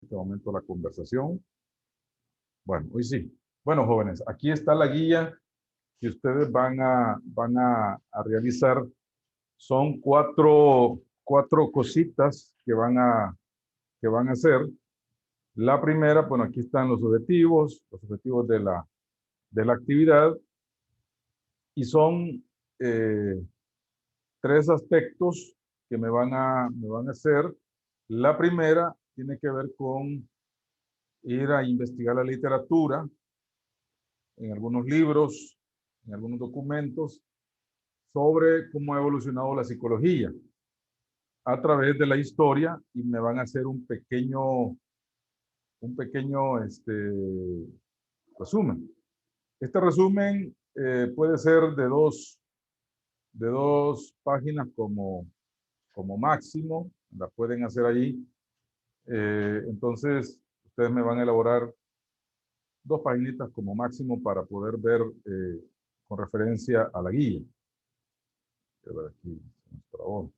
este momento la conversación. Bueno, hoy sí. Bueno, jóvenes, aquí está la guía que ustedes van a realizar. Son cuatro cositas que van a hacer. La primera, bueno, aquí están los objetivos de la actividad, y son tres aspectos que me van a hacer. La primera tiene que ver con ir a investigar la literatura en algunos libros, en algunos documentos, sobre cómo ha evolucionado la psicología a través de la historia, y me van a hacer un pequeño resumen. Este resumen puede ser de dos páginas como máximo, la pueden hacer ahí. Entonces, ustedes me van a elaborar dos paginitas como máximo para poder ver con referencia a la guía. A ver, aquí se nos trabó.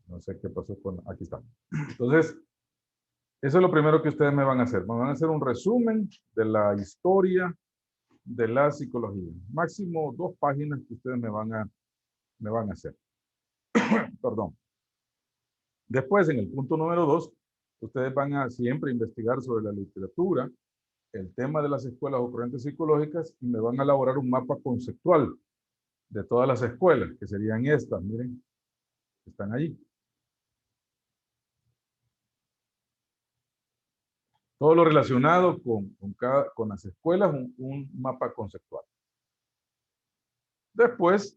No sé qué pasó con... Aquí está. Entonces, eso es lo primero que ustedes me van a hacer. Me van a hacer un resumen de la historia de la psicología. Máximo dos páginas que ustedes me van a hacer. Perdón. Después, en el punto número 2, ustedes van a siempre investigar sobre la literatura, el tema de las escuelas o corrientes psicológicas, y me van a elaborar un mapa conceptual de todas las escuelas, que serían estas, miren, están allí. Todo lo relacionado con las escuelas, un mapa conceptual. Después,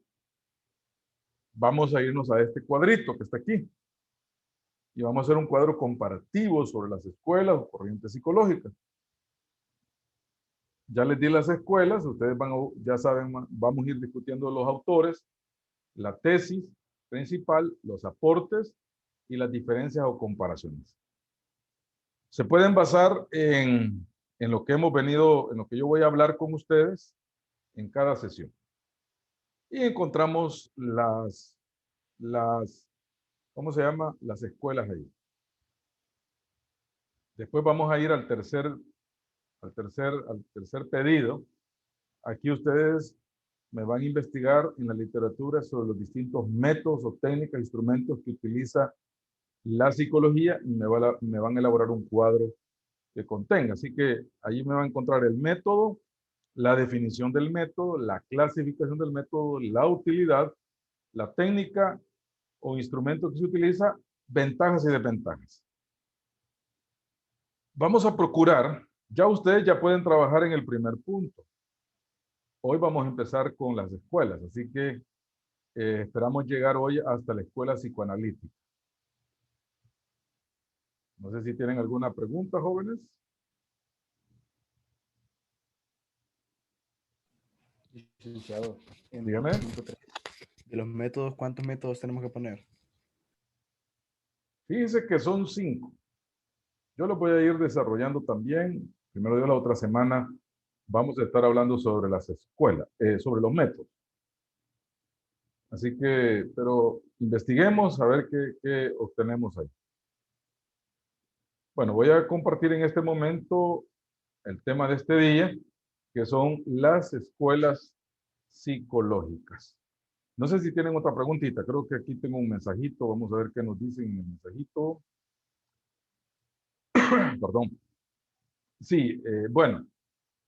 vamos a irnos a este cuadrito que está aquí. Y vamos a hacer un cuadro comparativo sobre las escuelas o corrientes psicológicas. Ya les di las escuelas, ustedes ya saben, vamos a ir discutiendo los autores, la tesis principal, los aportes y las diferencias o comparaciones. Se pueden basar en lo que hemos venido, en lo que yo voy a hablar con ustedes en cada sesión. Y encontramos ¿cómo se llama? Las escuelas ahí. Después vamos a ir al tercer pedido. Aquí ustedes me van a investigar en la literatura sobre los distintos métodos o técnicas, instrumentos que utiliza la psicología, y me van a elaborar un cuadro que contenga. Así que allí me va a encontrar el método, la definición del método, la clasificación del método, la utilidad, la técnica o instrumento que se utiliza, ventajas y desventajas. Vamos a procurar, ya ustedes ya pueden trabajar en el primer punto. Hoy vamos a empezar con las escuelas, así que esperamos llegar hoy hasta la escuela psicoanalítica. No sé si tienen alguna pregunta, jóvenes. Licenciado, en Dígame. el punto 3 de los métodos, ¿cuántos métodos tenemos que poner? Fíjense que son 5. Yo los voy a ir desarrollando también. Primero de la otra semana vamos a estar hablando sobre las escuelas, sobre los métodos. Así que, pero investiguemos a ver qué obtenemos ahí. Bueno, voy a compartir en este momento el tema de este día, que son las escuelas psicológicas. No sé si tienen otra preguntita. Creo que aquí tengo un mensajito. Vamos a ver qué nos dicen en el mensajito. Perdón. Sí, bueno,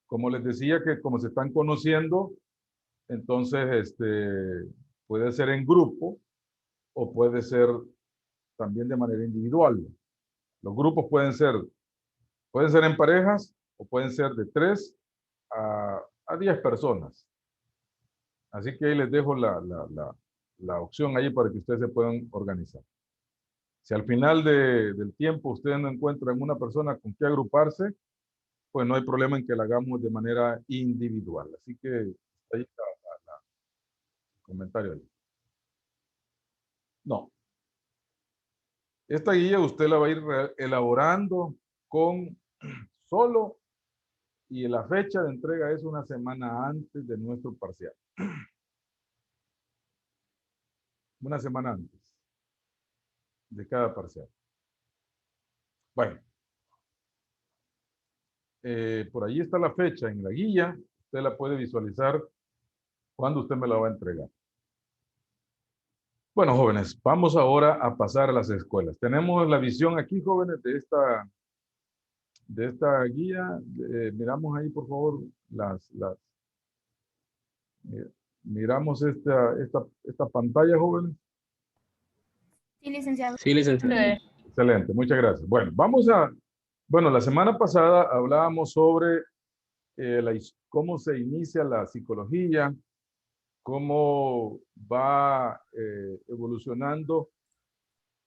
como les decía, que como se están conociendo, entonces puede ser en grupo o puede ser también de manera individual. Los grupos pueden ser en parejas o pueden ser de 3 a 10 personas. Así que ahí les dejo la opción ahí para que ustedes se puedan organizar. Si al final del tiempo ustedes no encuentran una persona con que agruparse, pues no hay problema en que la hagamos de manera individual. Así que ahí está el comentario ahí. No. Esta guía usted la va a ir elaborando con solo, y la fecha de entrega es una semana antes de nuestro parcial. una semana antes de cada parcial. Bueno, por ahí está la fecha en la guía. Usted la puede visualizar cuando usted me la va a entregar. Bueno, jóvenes, vamos ahora a pasar a las escuelas. Tenemos la visión aquí, jóvenes, de esta guía. Miramos ahí, por favor, miramos esta pantalla, jóvenes. Sí, licenciado. Sí, licenciado. Excelente, muchas gracias. Bueno, bueno, la semana pasada hablábamos sobre cómo se inicia la psicología, cómo va evolucionando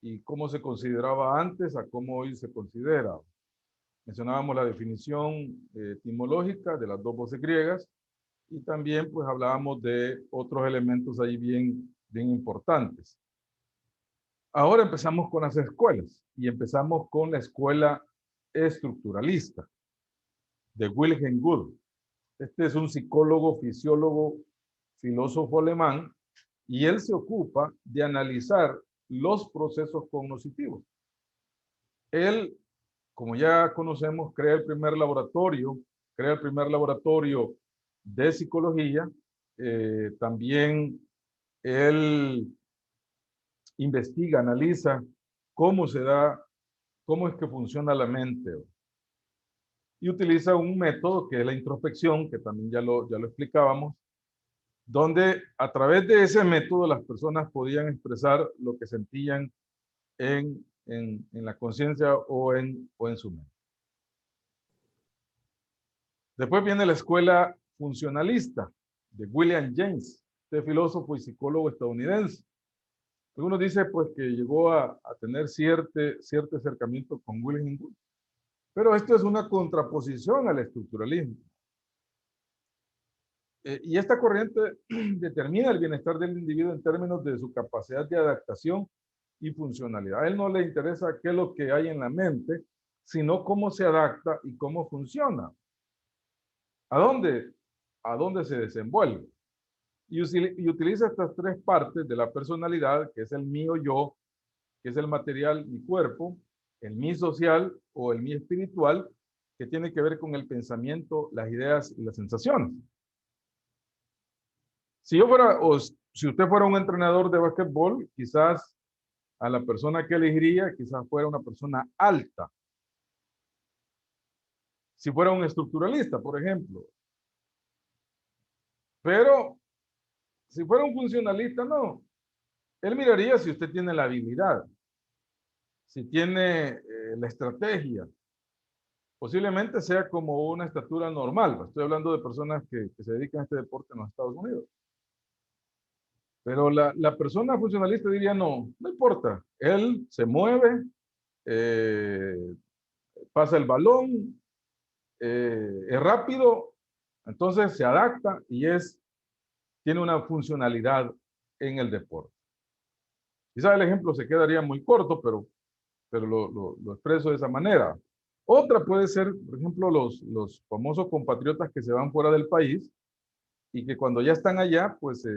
y cómo se consideraba antes a cómo hoy se considera. Mencionábamos la definición etimológica de las dos voces griegas y también pues hablábamos de otros elementos ahí bien importantes. Ahora empezamos con las escuelas y empezamos con la escuela estructuralista de Wilhelm Wundt. Este es un psicólogo, fisiólogo, filósofo alemán y él se ocupa de analizar los procesos cognitivos. Él, como ya conocemos, crea el primer laboratorio de psicología. También él investiga, analiza cómo es que funciona la mente. Y utiliza un método que es la introspección, que también ya lo explicábamos, donde a través de ese método las personas podían expresar lo que sentían en la conciencia o en su mente. Después viene la escuela funcionalista de William James, este filósofo y psicólogo estadounidense. Algunos dicen pues que llegó a tener cierto acercamiento con Wilhelm Wundt, pero esto es una contraposición al estructuralismo. Y esta corriente determina el bienestar del individuo en términos de su capacidad de adaptación y funcionalidad. A él no le interesa qué es lo que hay en la mente, sino cómo se adapta y cómo funciona. ¿A dónde se desenvuelve? Y utiliza estas tres partes de la personalidad, que es el mío yo, que es el material, mi cuerpo, el mí social o el mí espiritual, que tiene que ver con el pensamiento, las ideas y las sensaciones. Si usted fuera un entrenador de básquetbol, quizás a la persona que elegiría, quizás fuera una persona alta. Si fuera un estructuralista, por ejemplo. Pero si fuera un funcionalista, no. Él miraría si usted tiene la habilidad, si tiene la estrategia. Posiblemente sea como una estatura normal. Estoy hablando de personas que se dedican a este deporte en los Estados Unidos. Pero la persona funcionalista diría, no importa. Él se mueve, pasa el balón, es rápido, entonces se adapta y tiene una funcionalidad en el deporte. Quizás el ejemplo se quedaría muy corto, pero lo expreso de esa manera. Otra puede ser, por ejemplo, los famosos compatriotas que se van fuera del país y que cuando ya están allá, pues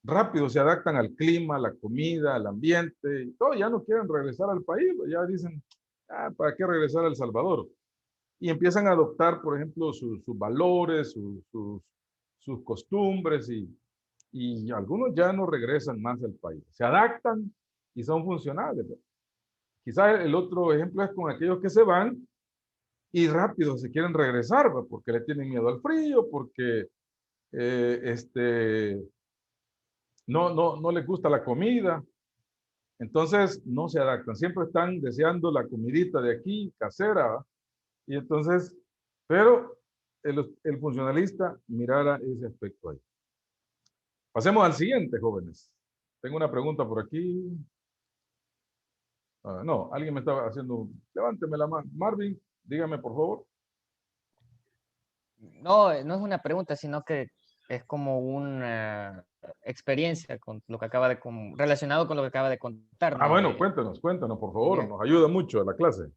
rápido se adaptan al clima, a la comida, al ambiente, y todo, ya no quieren regresar al país, ya dicen, ¿para qué regresar a El Salvador? Y empiezan a adoptar, por ejemplo, sus valores, sus costumbres, y algunos ya no regresan más al país. Se adaptan y son funcionales. Quizás el otro ejemplo es con aquellos que se van y rápido se quieren regresar, porque le tienen miedo al frío, porque no les gusta la comida. Entonces no se adaptan. Siempre están deseando la comidita de aquí, casera, ¿va? Y entonces, pero el funcionalista mirara ese aspecto ahí. Pasemos al siguiente, jóvenes. Tengo una pregunta por aquí. No, alguien me estaba haciendo... Levánteme la mano. Marvin, dígame, por favor. No, no es una pregunta, sino que es como una experiencia con lo que relacionado con lo que acaba de contarnos. Bueno, cuéntanos, por favor. Bien. Nos ayuda mucho a la clase.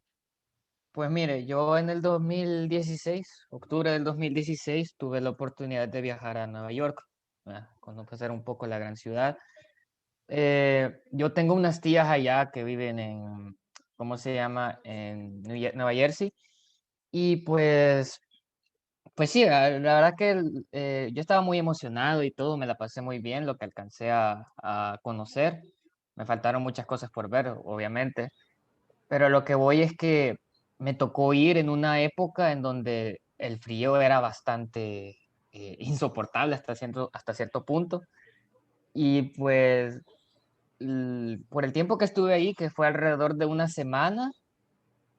Pues mire, yo en el 2016, octubre del 2016, tuve la oportunidad de viajar a Nueva York, conocer un poco la gran ciudad. yo tengo unas tías allá que viven en, ¿cómo se llama? En Nueva Jersey. Y pues sí, la verdad que yo estaba muy emocionado y todo, me la pasé muy bien, lo que alcancé a conocer. Me faltaron muchas cosas por ver, obviamente, pero lo que voy es que me tocó ir en una época en donde el frío era bastante insoportable hasta cierto punto. Y pues por el tiempo que estuve ahí, que fue alrededor de una semana,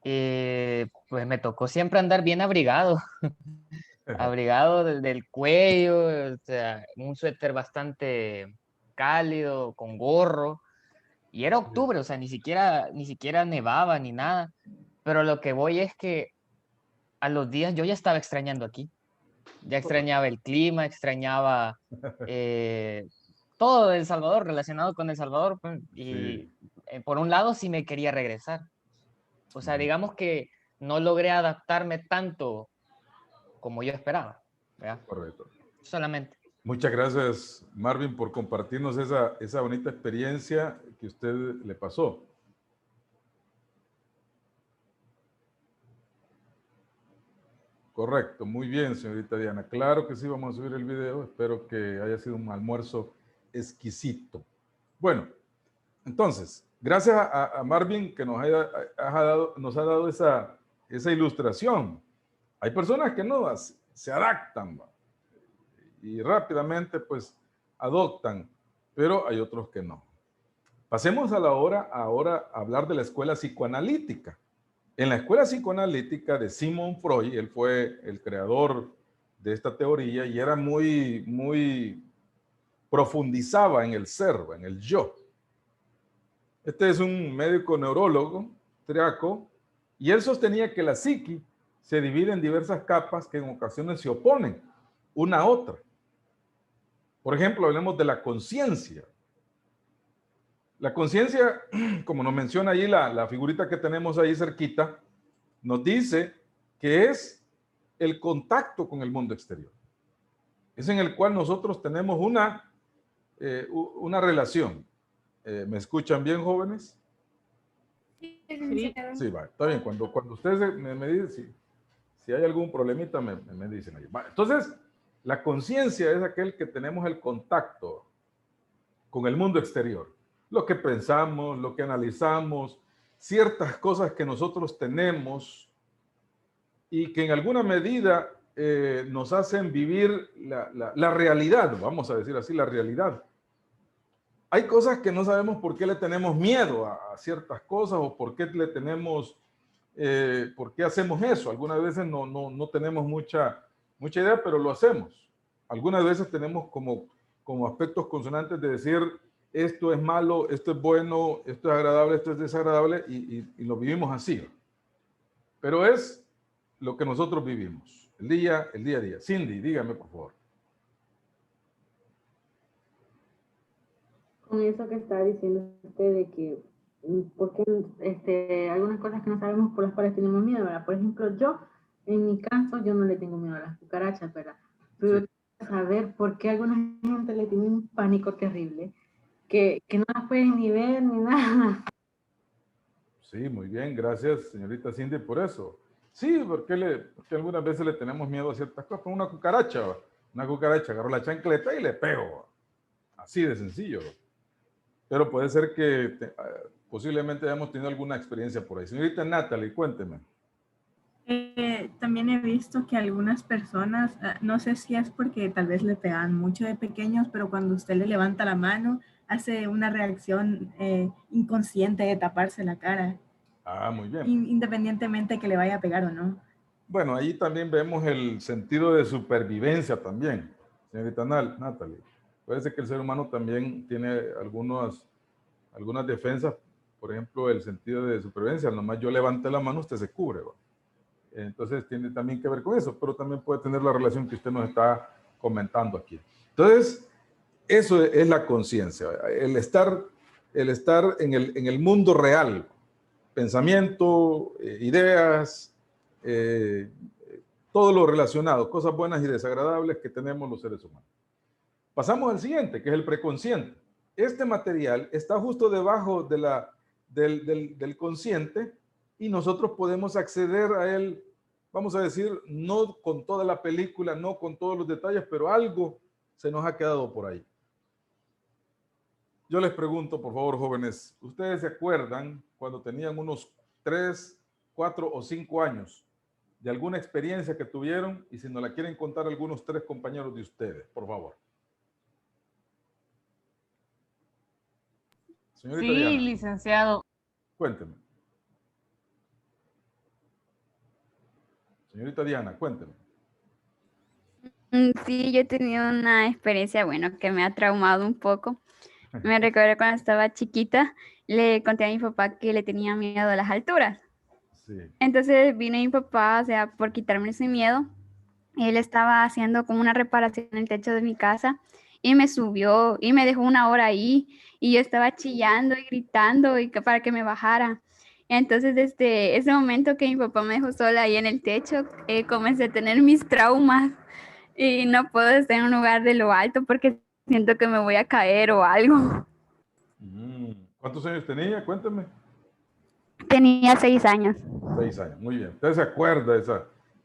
pues me tocó siempre andar bien abrigado. Abrigado desde el cuello, o sea, un suéter bastante cálido, con gorro, y era octubre, o sea, ni siquiera nevaba ni nada, pero lo que voy es que a los días yo ya estaba extrañando aquí, ya extrañaba el clima, extrañaba eh, todo de El Salvador, relacionado con El Salvador, pues, y Sí, por un lado sí me quería regresar, o sea, ujú, digamos que no logré adaptarme tanto como yo esperaba, ¿verdad? correcto. Solamente. Muchas gracias, Marvin, por compartirnos esa bonita experiencia que usted le pasó. Correcto, muy bien, señorita Diana. Claro que sí, vamos a subir el video. Espero que haya sido un almuerzo exquisito. Bueno, entonces, gracias a Marvin que nos ha dado esa ilustración. Hay personas que no se adaptan, ¿va? Y rápidamente pues adoptan, pero hay otros que no. Pasemos a la hora ahora a hablar de la escuela psicoanalítica. En la escuela psicoanalítica de Sigmund Freud, él fue el creador de esta teoría y era muy profundizaba en el ser, en el yo. Este es un médico neurólogo, triaco, y él sostenía que la psiqui se divide en diversas capas que en ocasiones se oponen una a otra. Por ejemplo, hablemos de la conciencia. La conciencia, como nos menciona ahí la figurita que tenemos ahí cerquita, nos dice que es el contacto con el mundo exterior. Es en el cual nosotros tenemos una relación. ¿Me escuchan bien, jóvenes? Sí, licenciado. Sí, va, está bien. Cuando ustedes me dicen si hay algún problemita, me dicen ahí. Va. Entonces, la conciencia es aquel que tenemos el contacto con el mundo exterior. Lo que pensamos, lo que analizamos, ciertas cosas que nosotros tenemos y que en alguna medida nos hacen vivir la realidad, vamos a decir así, la realidad. Hay cosas que no sabemos por qué le tenemos miedo a ciertas cosas o por qué le tenemos, por qué hacemos eso. Algunas veces no tenemos mucha idea, pero lo hacemos. Algunas veces tenemos como aspectos consonantes de decir esto es malo, esto es bueno, esto es agradable, esto es desagradable y lo vivimos así. Pero es lo que nosotros vivimos, el día a día. Cindy, dígame por favor. Con eso que está diciendo usted de que, porque algunas cosas que no sabemos por las cuales tenemos miedo, ¿verdad? Por ejemplo, yo, en mi caso, yo no le tengo miedo a las cucarachas, ¿verdad? Pero Sí. saber por qué a alguna gente le tiene un pánico terrible, que no las pueden ni ver ni nada. Sí, muy bien, gracias, señorita Cindy, por eso. Sí, porque algunas veces le tenemos miedo a ciertas cosas, como una cucaracha, agarro la chancleta y le pego, así de sencillo. Pero puede ser que posiblemente hayamos tenido alguna experiencia por ahí. Señorita Natalie, cuénteme. También he visto que algunas personas, no sé si es porque tal vez le pegan mucho de pequeños, pero cuando usted le levanta la mano, hace una reacción inconsciente de taparse la cara, Ah, muy bien. independientemente que le vaya a pegar o no. Bueno, ahí también vemos el sentido de supervivencia también, señorita Natalie. Puede ser que el ser humano también tiene algunas defensas, por ejemplo, el sentido de supervivencia. Nomás yo levante la mano, usted se cubre, ¿va? Entonces tiene también que ver con eso, pero también puede tener la relación que usted nos está comentando aquí. Entonces, eso es la conciencia, el estar en el mundo real, pensamiento, ideas, todo lo relacionado, cosas buenas y desagradables que tenemos los seres humanos. Pasamos al siguiente, que es el preconsciente. este material está justo debajo de del consciente y nosotros podemos acceder a él, vamos a decir, no con toda la película, no con todos los detalles, pero algo se nos ha quedado por ahí. Yo les pregunto, por favor, jóvenes, ¿ustedes se acuerdan cuando tenían unos 3, 4 o 5 años de alguna experiencia que tuvieron? Y si nos la quieren contar algunos 3 compañeros de ustedes, por favor. Señorita Sí, Diana, licenciado. cuénteme. Señorita Diana, cuénteme. Sí, yo he tenido una experiencia, bueno, que me ha traumado un poco. Me recuerdo cuando estaba chiquita, le conté a mi papá que le tenía miedo a las alturas. Sí. Entonces vino mi papá, o sea, por quitarme ese miedo. Él estaba haciendo como una reparación en el techo de mi casa y me subió y me dejó 1 hora ahí y yo estaba chillando y gritando para que me bajara. Entonces, desde ese momento que mi papá me dejó sola ahí en el techo, comencé a tener mis traumas y no puedo estar en un lugar de lo alto porque siento que me voy a caer o algo. ¿Cuántos años tenía? Cuéntame. Tenía 6 años. 6 años, muy bien. Usted se acuerda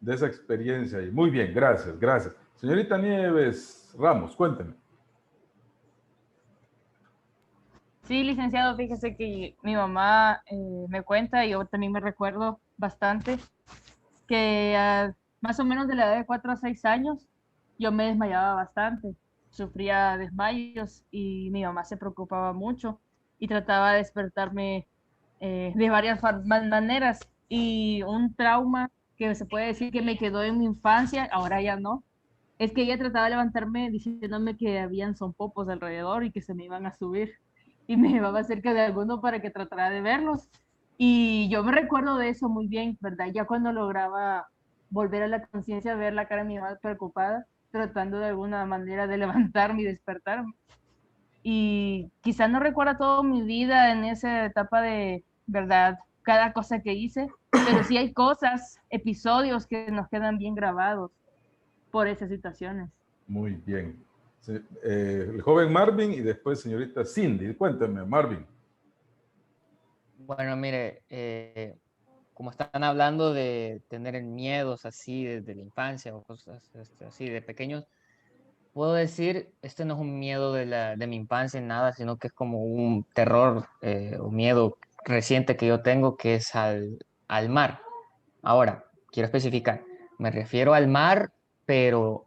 de esa experiencia ahí. Muy bien, gracias, gracias. Señorita Nieves Ramos, cuénteme. Sí, licenciado, fíjese que mi mamá me cuenta y yo también me recuerdo bastante que más o menos de la edad de 4 a 6 años yo me desmayaba bastante, sufría desmayos y mi mamá se preocupaba mucho y trataba de despertarme de varias maneras y un trauma que se puede decir que me quedó en mi infancia, ahora ya no, es que ella trataba de levantarme diciéndome que habían sonpopos alrededor y que se me iban a subir y me llevaba cerca de alguno para que tratara de verlos. Y yo me recuerdo de eso muy bien, ¿verdad? Ya cuando lograba volver a la conciencia, ver la cara de mi madre preocupada, tratando de alguna manera de levantarme y despertarme. Y quizás no recuerda toda mi vida en esa etapa de, ¿verdad? Cada cosa que hice, pero sí hay cosas, episodios que nos quedan bien grabados por esas situaciones. Muy bien. El joven Marvin y después señorita Cindy. Cuénteme, Marvin. Bueno, mire, como están hablando de tener miedos así desde la infancia o cosas así de pequeños, puedo decir, este no es un miedo de mi infancia en nada, sino que es como un terror o miedo reciente que yo tengo, que es al mar. Ahora, quiero especificar, me refiero al mar, pero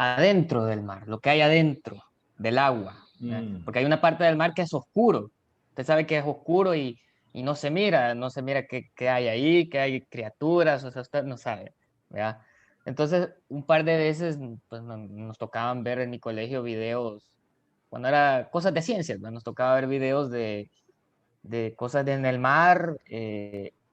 adentro del mar, lo que hay adentro del agua, ¿ya? Porque hay una parte del mar que es oscuro. Usted sabe que es oscuro y no se mira qué hay ahí, que hay criaturas, o sea, usted no sabe, ¿ya? Entonces, un par de veces pues, nos tocaban ver en mi colegio videos, cuando era cosas de ciencias, ¿no? Nos tocaba ver videos de cosas en el mar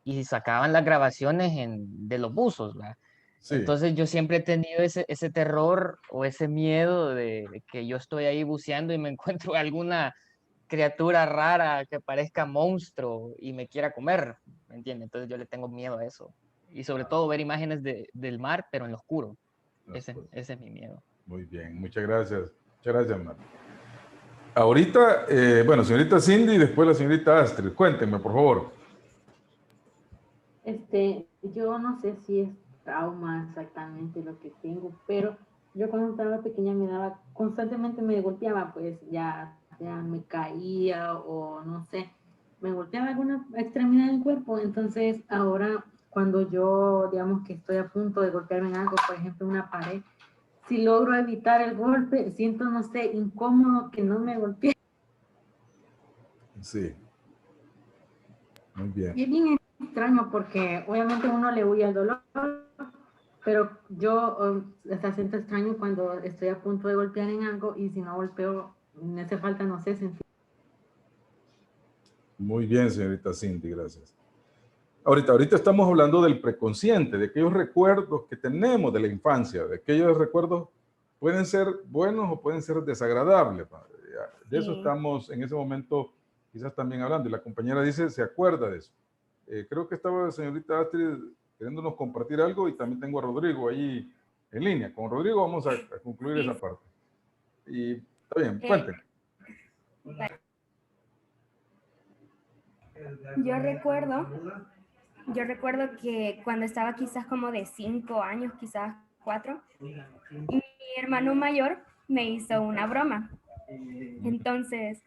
y sacaban las grabaciones de los buzos, ¿verdad? Sí. Entonces yo siempre he tenido ese terror o ese miedo de que yo estoy ahí buceando y me encuentro alguna criatura rara que parezca monstruo y me quiera comer, ¿me entiendes? Entonces yo le tengo miedo a eso. Y sobre todo ver imágenes del mar, pero en lo oscuro. Ese es mi miedo. Muy bien, muchas gracias. Muchas gracias, Marvin. Ahorita, bueno, señorita Cindy y después la señorita Astrid. Cuéntenme, por favor. Yo no sé si es trauma exactamente lo que tengo, pero yo cuando estaba pequeña constantemente me golpeaba, pues ya me caía o no sé, me golpeaba alguna extremidad del cuerpo. Entonces ahora cuando yo, digamos que estoy a punto de golpearme en algo, por ejemplo una pared, si logro evitar el golpe, siento, no sé, incómodo que no me golpee. Sí. Muy bien. Y es bien extraño porque obviamente uno le huye al dolor, pero yo hasta siento extraño cuando estoy a punto de golpear en algo y si no golpeo, me hace falta, no sé, sentir. Muy bien, señorita Cindy, gracias. Ahorita estamos hablando del preconsciente, de aquellos recuerdos que tenemos de la infancia, de aquellos recuerdos pueden ser buenos o pueden ser desagradables. De eso estamos en ese momento quizás también hablando. Y la compañera dice, se acuerda de eso. Creo que estaba la señorita Astrid queriéndonos compartir algo y también tengo a Rodrigo ahí en línea. Con Rodrigo vamos a concluir esa parte. Y está bien, cuéntenme. Yo recuerdo, yo recuerdo que cuando estaba quizás como de 5 años, quizás 4, mi hermano mayor me hizo una broma. Entonces,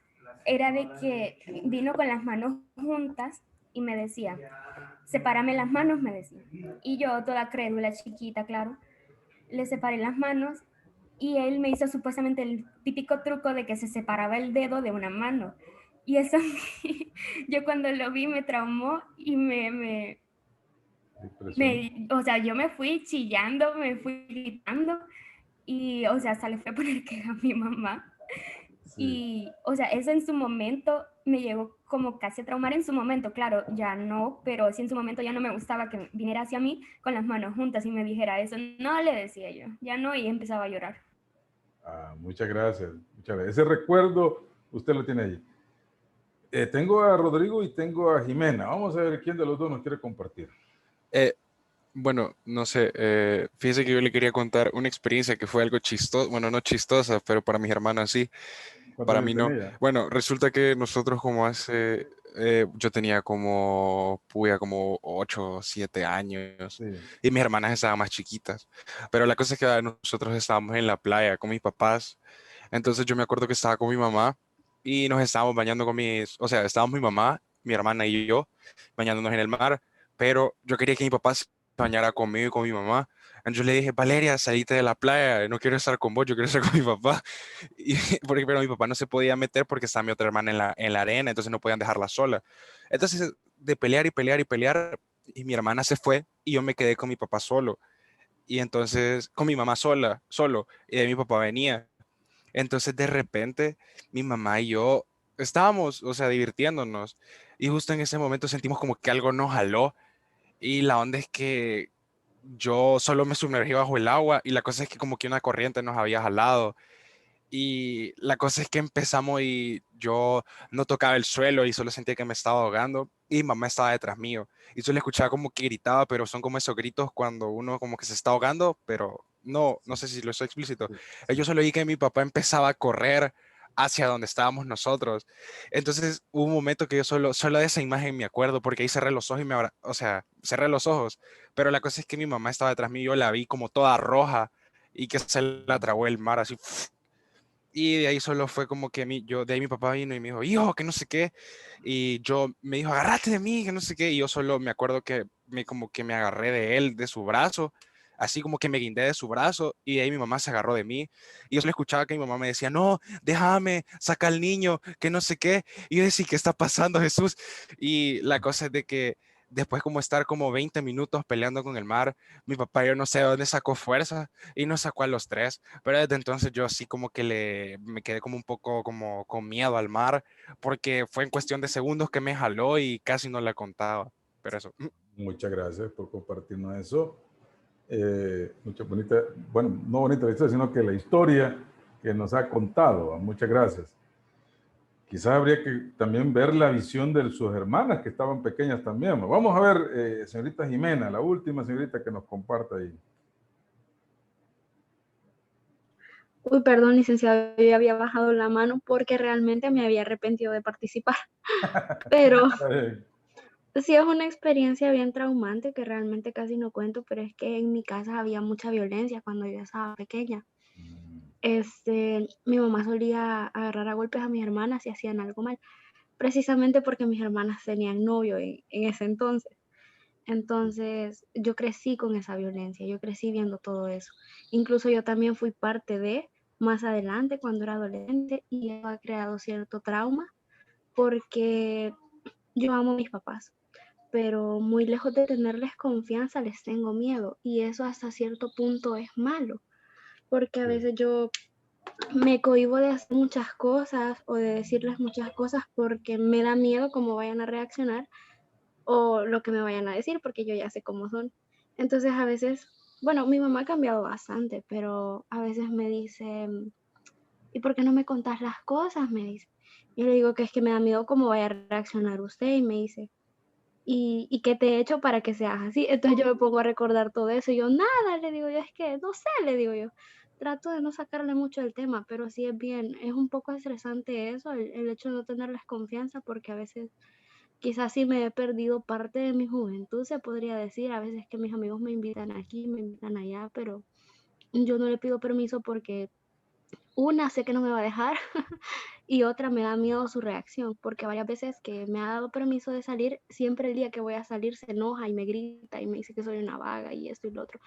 era de que vino con las manos juntas y me decía, sepárame las manos, me decía. Y yo, toda crédula, chiquita, claro, le separé las manos y él me hizo supuestamente el típico truco de que se separaba el dedo de una mano. Y eso, yo cuando lo vi me traumó y o sea, yo me fui chillando, me fui gritando y, o sea, hasta le fui a poner queja a mi mamá. Sí. Y, o sea, eso en su momento me llegó como casi a traumar en su momento, claro, ya no, pero sí en su momento ya no me gustaba que viniera hacia mí con las manos juntas y me dijera eso. No le decía yo, ya no, y empezaba a llorar. Muchas gracias, muchas gracias. Ese recuerdo usted lo tiene ahí. Tengo a Rodrigo y tengo a Jimena. Vamos a ver quién de los dos nos quiere compartir. Bueno, no sé, fíjese que yo le quería contar una experiencia que fue algo chistosa, bueno, no chistosa, pero para mis hermanas sí, ¿Cuántos para años mí no. tenía? Bueno, resulta que nosotros como yo tenía como 8 o 7 años Sí. y mis hermanas estaban más chiquitas, pero la cosa es que nosotros estábamos en la playa con mis papás, entonces yo me acuerdo que estaba con mi mamá y nos estábamos bañando o sea, estábamos mi mamá, mi hermana y yo bañándonos en el mar, pero yo quería que mi papá se bañara conmigo y con mi mamá. Entonces le dije, Valeria, salite de la playa, no quiero estar con vos, yo quiero estar con mi papá. Y, pero mi papá no se podía meter porque estaba mi otra hermana en la arena, entonces no podían dejarla sola. Entonces, de pelear y pelear y pelear, y mi hermana se fue y yo me quedé con mi papá solo. Y entonces, con mi mamá solo, y de mi papá venía. Entonces, de repente, mi mamá y yo estábamos, o sea, divirtiéndonos. Y justo en ese momento sentimos como que algo nos jaló. Y la onda es que yo solo me sumergí bajo el agua y la cosa es que como que una corriente nos había jalado. Y la cosa es que empezamos y yo no tocaba el suelo y solo sentía que me estaba ahogando y mi mamá estaba detrás mío. Y yo le escuchaba como que gritaba, pero son como esos gritos cuando uno como que se está ahogando, pero no sé si lo estoy explícito. Yo solo vi que mi papá empezaba a correr hacia donde estábamos nosotros. Entonces hubo un momento que yo solo de esa imagen me acuerdo porque ahí cerré los ojos y o sea, cerré los ojos, pero la cosa es que mi mamá estaba detrás mío y yo la vi como toda roja y que se la tragó el mar así. Y de ahí solo fue como que de ahí mi papá vino y me dijo, hijo, que no sé qué. Y yo me dijo, agárrate de mí, que no sé qué. Y yo solo me acuerdo que como que me agarré de él, de su brazo, así como que me guindé de su brazo. Y de ahí mi mamá se agarró de mí. Y yo solo escuchaba que mi mamá me decía, no, déjame, saca al niño, que no sé qué. Y yo decía, ¿qué está pasando, Jesús? Y la cosa es de que después como estar como 20 minutos peleando con el mar, mi papá yo no sé de dónde sacó fuerza y nos sacó a los tres, pero desde entonces yo así como que me quedé como un poco como con miedo al mar, porque fue en cuestión de segundos que me jaló y casi no le contaba, pero eso. Muchas gracias por compartirnos eso. Mucha bonita, bueno, no bonita la historia, sino que la historia que nos ha contado. Muchas gracias. Quizás habría que también ver la visión de sus hermanas que estaban pequeñas también. Vamos a ver, señorita Jimena, la última señorita que nos comparta ahí. Uy, perdón, licenciado, yo ya había bajado la mano porque realmente me había arrepentido de participar. Pero sí es una experiencia bien traumante que realmente casi no cuento, pero es que en mi casa había mucha violencia cuando yo estaba pequeña. Mi mamá solía agarrar a golpes a mis hermanas si hacían algo mal, precisamente porque mis hermanas tenían novio en ese entonces. Entonces, yo crecí con esa violencia, yo crecí viendo todo eso. Incluso yo también fui parte de, más adelante, cuando era adolescente, y eso ha creado cierto trauma, porque yo amo a mis papás, pero muy lejos de tenerles confianza, les tengo miedo, y eso hasta cierto punto es malo, porque a veces yo me cohíbo de hacer muchas cosas o de decirles muchas cosas porque me da miedo cómo vayan a reaccionar o lo que me vayan a decir, porque yo ya sé cómo son. Entonces a veces, bueno, mi mamá ha cambiado bastante, pero a veces me dice, ¿y por qué no me contás las cosas? Me dice. Yo le digo que es que me da miedo cómo vaya a reaccionar usted y me dice, ¿y qué te he hecho para que seas así? Entonces yo me pongo a recordar todo eso y yo, nada, le digo yo, es que no sé, le digo yo. Trato de no sacarle mucho el tema, pero sí es un poco estresante eso, el hecho de no tenerles confianza, porque a veces quizás sí me he perdido parte de mi juventud, se podría decir. A veces que mis amigos me invitan aquí, me invitan allá, pero yo no le pido permiso porque una, sé que no me va a dejar y otra, me da miedo su reacción, porque varias veces que me ha dado permiso de salir, siempre el día que voy a salir se enoja y me grita y me dice que soy una vaga y esto y lo otro.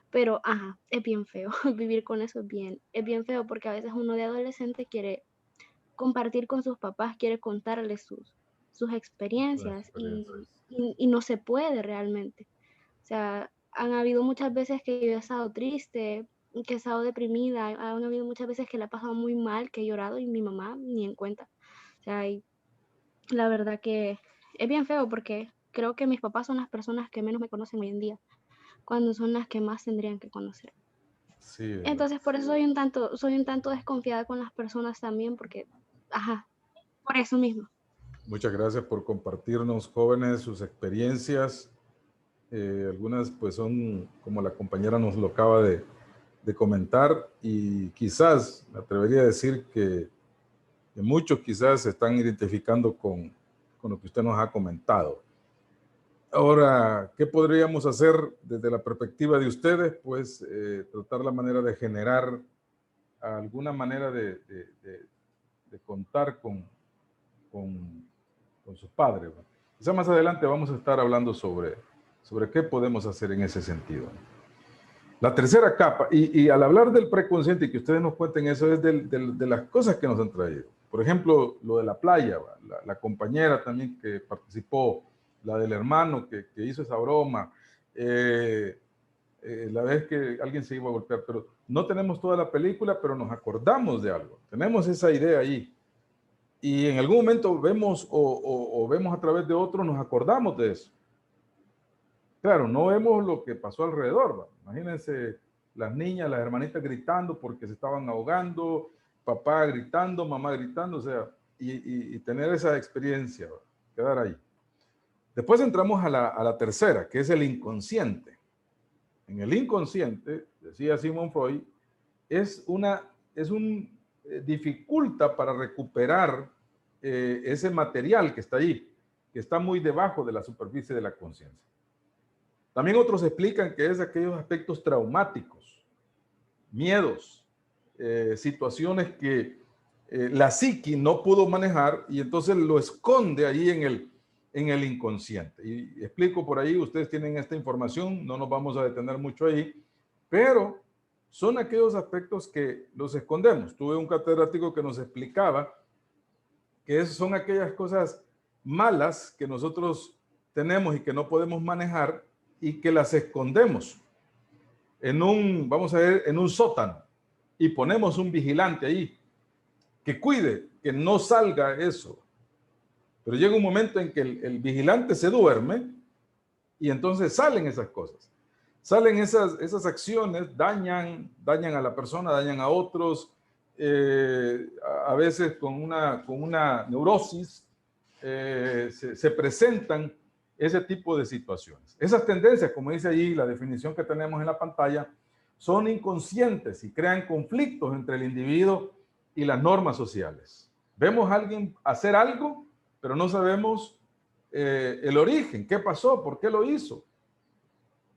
Pero, ajá, es bien feo, vivir con eso es bien feo porque a veces uno de adolescente quiere compartir con sus papás, quiere contarles sus experiencias y no se puede realmente. O sea, han habido muchas veces que yo he estado triste, que he estado deprimida, han habido muchas veces que la he pasado muy mal, que he llorado y mi mamá ni en cuenta. O sea, y la verdad que es bien feo porque creo que mis papás son las personas que menos me conocen hoy en día, cuando son las que más tendrían que conocer. Sí, Entonces, por eso soy un tanto desconfiada con las personas también, porque, ajá, por eso mismo. muchas gracias por compartirnos, jóvenes, sus experiencias. Algunas pues son, como la compañera nos lo acaba de comentar, y quizás, me atrevería a decir que muchos quizás se están identificando con lo que usted nos ha comentado. Ahora, ¿qué podríamos hacer desde la perspectiva de ustedes? Pues tratar la manera de generar alguna manera de contar con sus padres. Quizá más adelante vamos a estar hablando sobre qué podemos hacer en ese sentido. La tercera capa, y al hablar del preconsciente y que ustedes nos cuenten eso, es de las cosas que nos han traído. Por ejemplo, lo de la playa, la compañera también que participó, la del hermano que hizo esa broma, la vez que alguien se iba a golpear, pero no tenemos toda la película, pero nos acordamos de algo, tenemos esa idea ahí. Y en algún momento vemos o vemos a través de otros, nos acordamos de eso. Claro, no vemos lo que pasó alrededor, ¿va? Imagínense las niñas, las hermanitas gritando porque se estaban ahogando, papá gritando, mamá gritando, o sea, y tener esa experiencia, ¿va? Quedar ahí. Después entramos a la tercera, que es el inconsciente. En el inconsciente, decía Sigmund Freud, dificulta para recuperar ese material que está ahí, que está muy debajo de la superficie de la conciencia. También otros explican que es aquellos aspectos traumáticos, miedos, situaciones que la psiqui no pudo manejar y entonces lo esconde ahí en el inconsciente. Y explico por ahí, ustedes tienen esta información, no nos vamos a detener mucho ahí, pero son aquellos aspectos que los escondemos. Tuve un catedrático que nos explicaba que son aquellas cosas malas que nosotros tenemos y que no podemos manejar y que las escondemos vamos a ver, en un sótano, y ponemos un vigilante ahí que cuide que no salga eso. Pero llega un momento en que el vigilante se duerme y entonces salen esas cosas. Salen esas acciones, dañan a la persona, dañan a otros, a veces con una neurosis, se presentan ese tipo de situaciones. Esas tendencias, como dice allí la definición que tenemos en la pantalla, son inconscientes y crean conflictos entre el individuo y las normas sociales. Vemos a alguien hacer algo, pero no sabemos el origen, qué pasó, por qué lo hizo.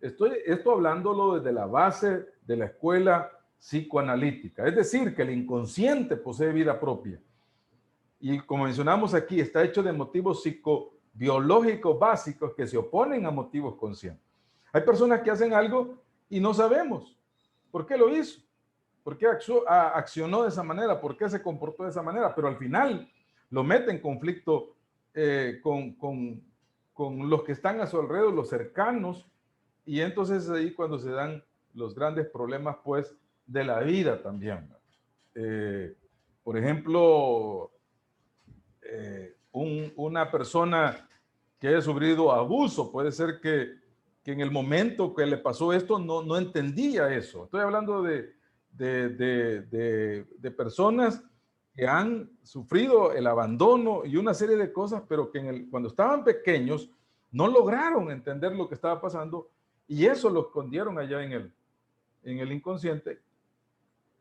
Esto hablándolo desde la base de la escuela psicoanalítica, es decir, que el inconsciente posee vida propia. Y como mencionamos aquí, está hecho de motivos psicobiológicos básicos que se oponen a motivos conscientes. Hay personas que hacen algo y no sabemos por qué lo hizo, por qué accionó de esa manera, por qué se comportó de esa manera, pero al final lo mete en conflicto con los que están a su alrededor, los cercanos, y entonces ahí cuando se dan los grandes problemas, pues, de la vida también. Por ejemplo, una persona que haya sufrido abuso, puede ser que en el momento que le pasó esto no entendía eso. Estoy hablando de personas que han sufrido el abandono y una serie de cosas, pero que cuando estaban pequeños no lograron entender lo que estaba pasando y eso lo escondieron allá en el inconsciente.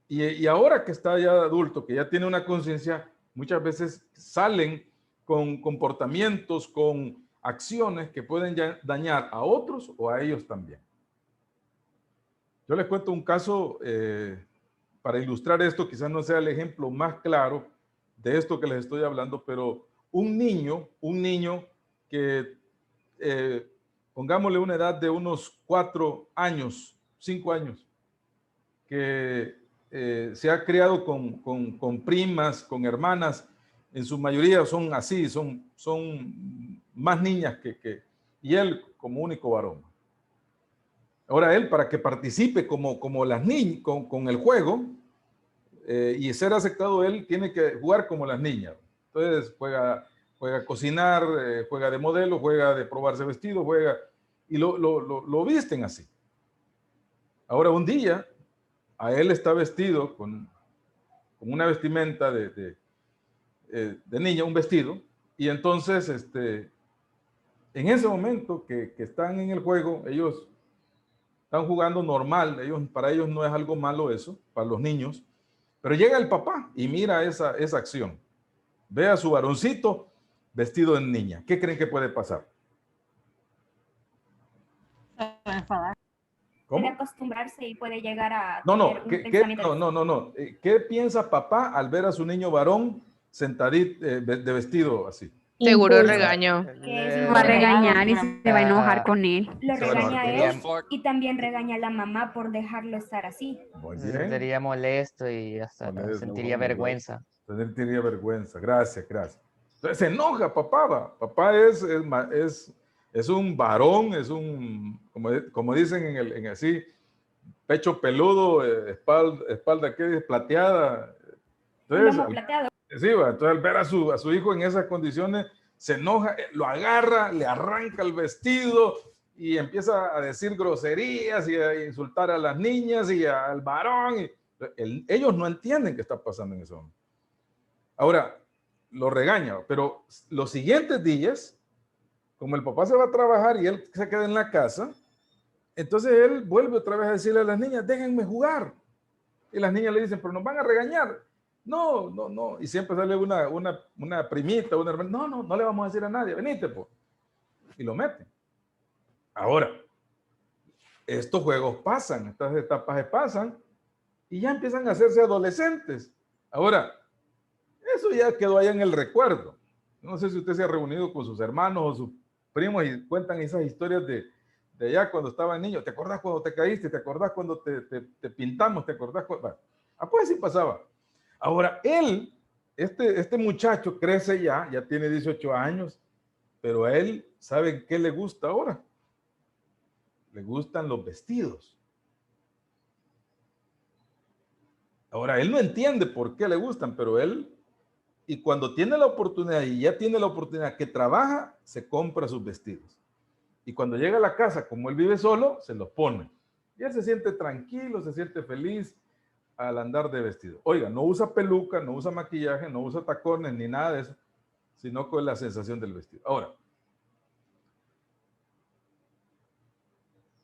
Y ahora que está ya adulto, que ya tiene una conciencia, muchas veces salen con comportamientos, con acciones que pueden dañar a otros o a ellos también. Yo les cuento un caso para ilustrar esto, quizás no sea el ejemplo más claro de esto que les estoy hablando, pero un niño que pongámosle una edad de unos 4 años, 5 años, que se ha criado con primas, con hermanas, en su mayoría son así, son más niñas y él como único varón. Ahora él, para que participe como las niñas, con el juego, y ser aceptado, él tiene que jugar como las niñas. Entonces juega a cocinar, juega de modelo, juega de probarse vestido, y lo visten así. Ahora un día, a él está vestido con una vestimenta de niña, un vestido, y entonces en ese momento que están en el juego, ellos están jugando normal, para ellos no es algo malo eso, para los niños, pero llega el papá y mira esa acción. Ve a su varoncito vestido de niña. ¿Qué creen que puede pasar? Puede acostumbrarse y puede llegar a No, pensamiento. no. ¿Qué piensa papá al ver a su niño varón sentadito de vestido así? Seguro el regaño. Va a regañar y se va a enojar con él. Lo Se va a enojar regaña con a él. él y también regaña a la mamá por dejarlo estar así. Muy Se bien. sentiría molesto y hasta sentiría vergüenza. Sentiría vergüenza. Gracias. Entonces se enoja papá. Papá es un varón, es un, como dicen en así, pecho peludo, espalda que es plateada. Entonces, Plateado. sí, entonces al ver a su hijo en esas condiciones, se enoja, lo agarra, le arranca el vestido y empieza a decir groserías y a insultar a las niñas y al varón. Ellos no entienden qué está pasando en ese momento. Ahora, lo regaña, pero los siguientes días, como el papá se va a trabajar y él se queda en la casa, entonces él vuelve otra vez a decirle a las niñas, déjenme jugar. Y las niñas le dicen, pero nos van a regañar. No. Y siempre sale una primita, una hermana. No le vamos a decir a nadie, venite, pues. Y lo meten. Ahora, estos juegos pasan, estas etapas pasan y ya empiezan a hacerse adolescentes. Ahora, eso ya quedó allá en el recuerdo. No sé si usted se ha reunido con sus hermanos o sus primos y cuentan esas historias de allá cuando estaban niños. ¿Te acordás cuando te caíste? ¿Te acordás cuando te pintamos? ¿Te acordás cuando? Pues sí pasaba. Ahora, este muchacho crece ya tiene 18 años, pero a él, ¿saben qué le gusta ahora? Le gustan los vestidos. Ahora, él no entiende por qué le gustan, pero él, y cuando tiene la oportunidad, y ya tiene la oportunidad que trabaja, se compra sus vestidos. Y cuando llega a la casa, como él vive solo, se los pone. Y él se siente tranquilo, se siente feliz al andar de vestido. Oiga, no usa peluca, no usa maquillaje, no usa tacones, ni nada de eso, sino con la sensación del vestido. Ahora,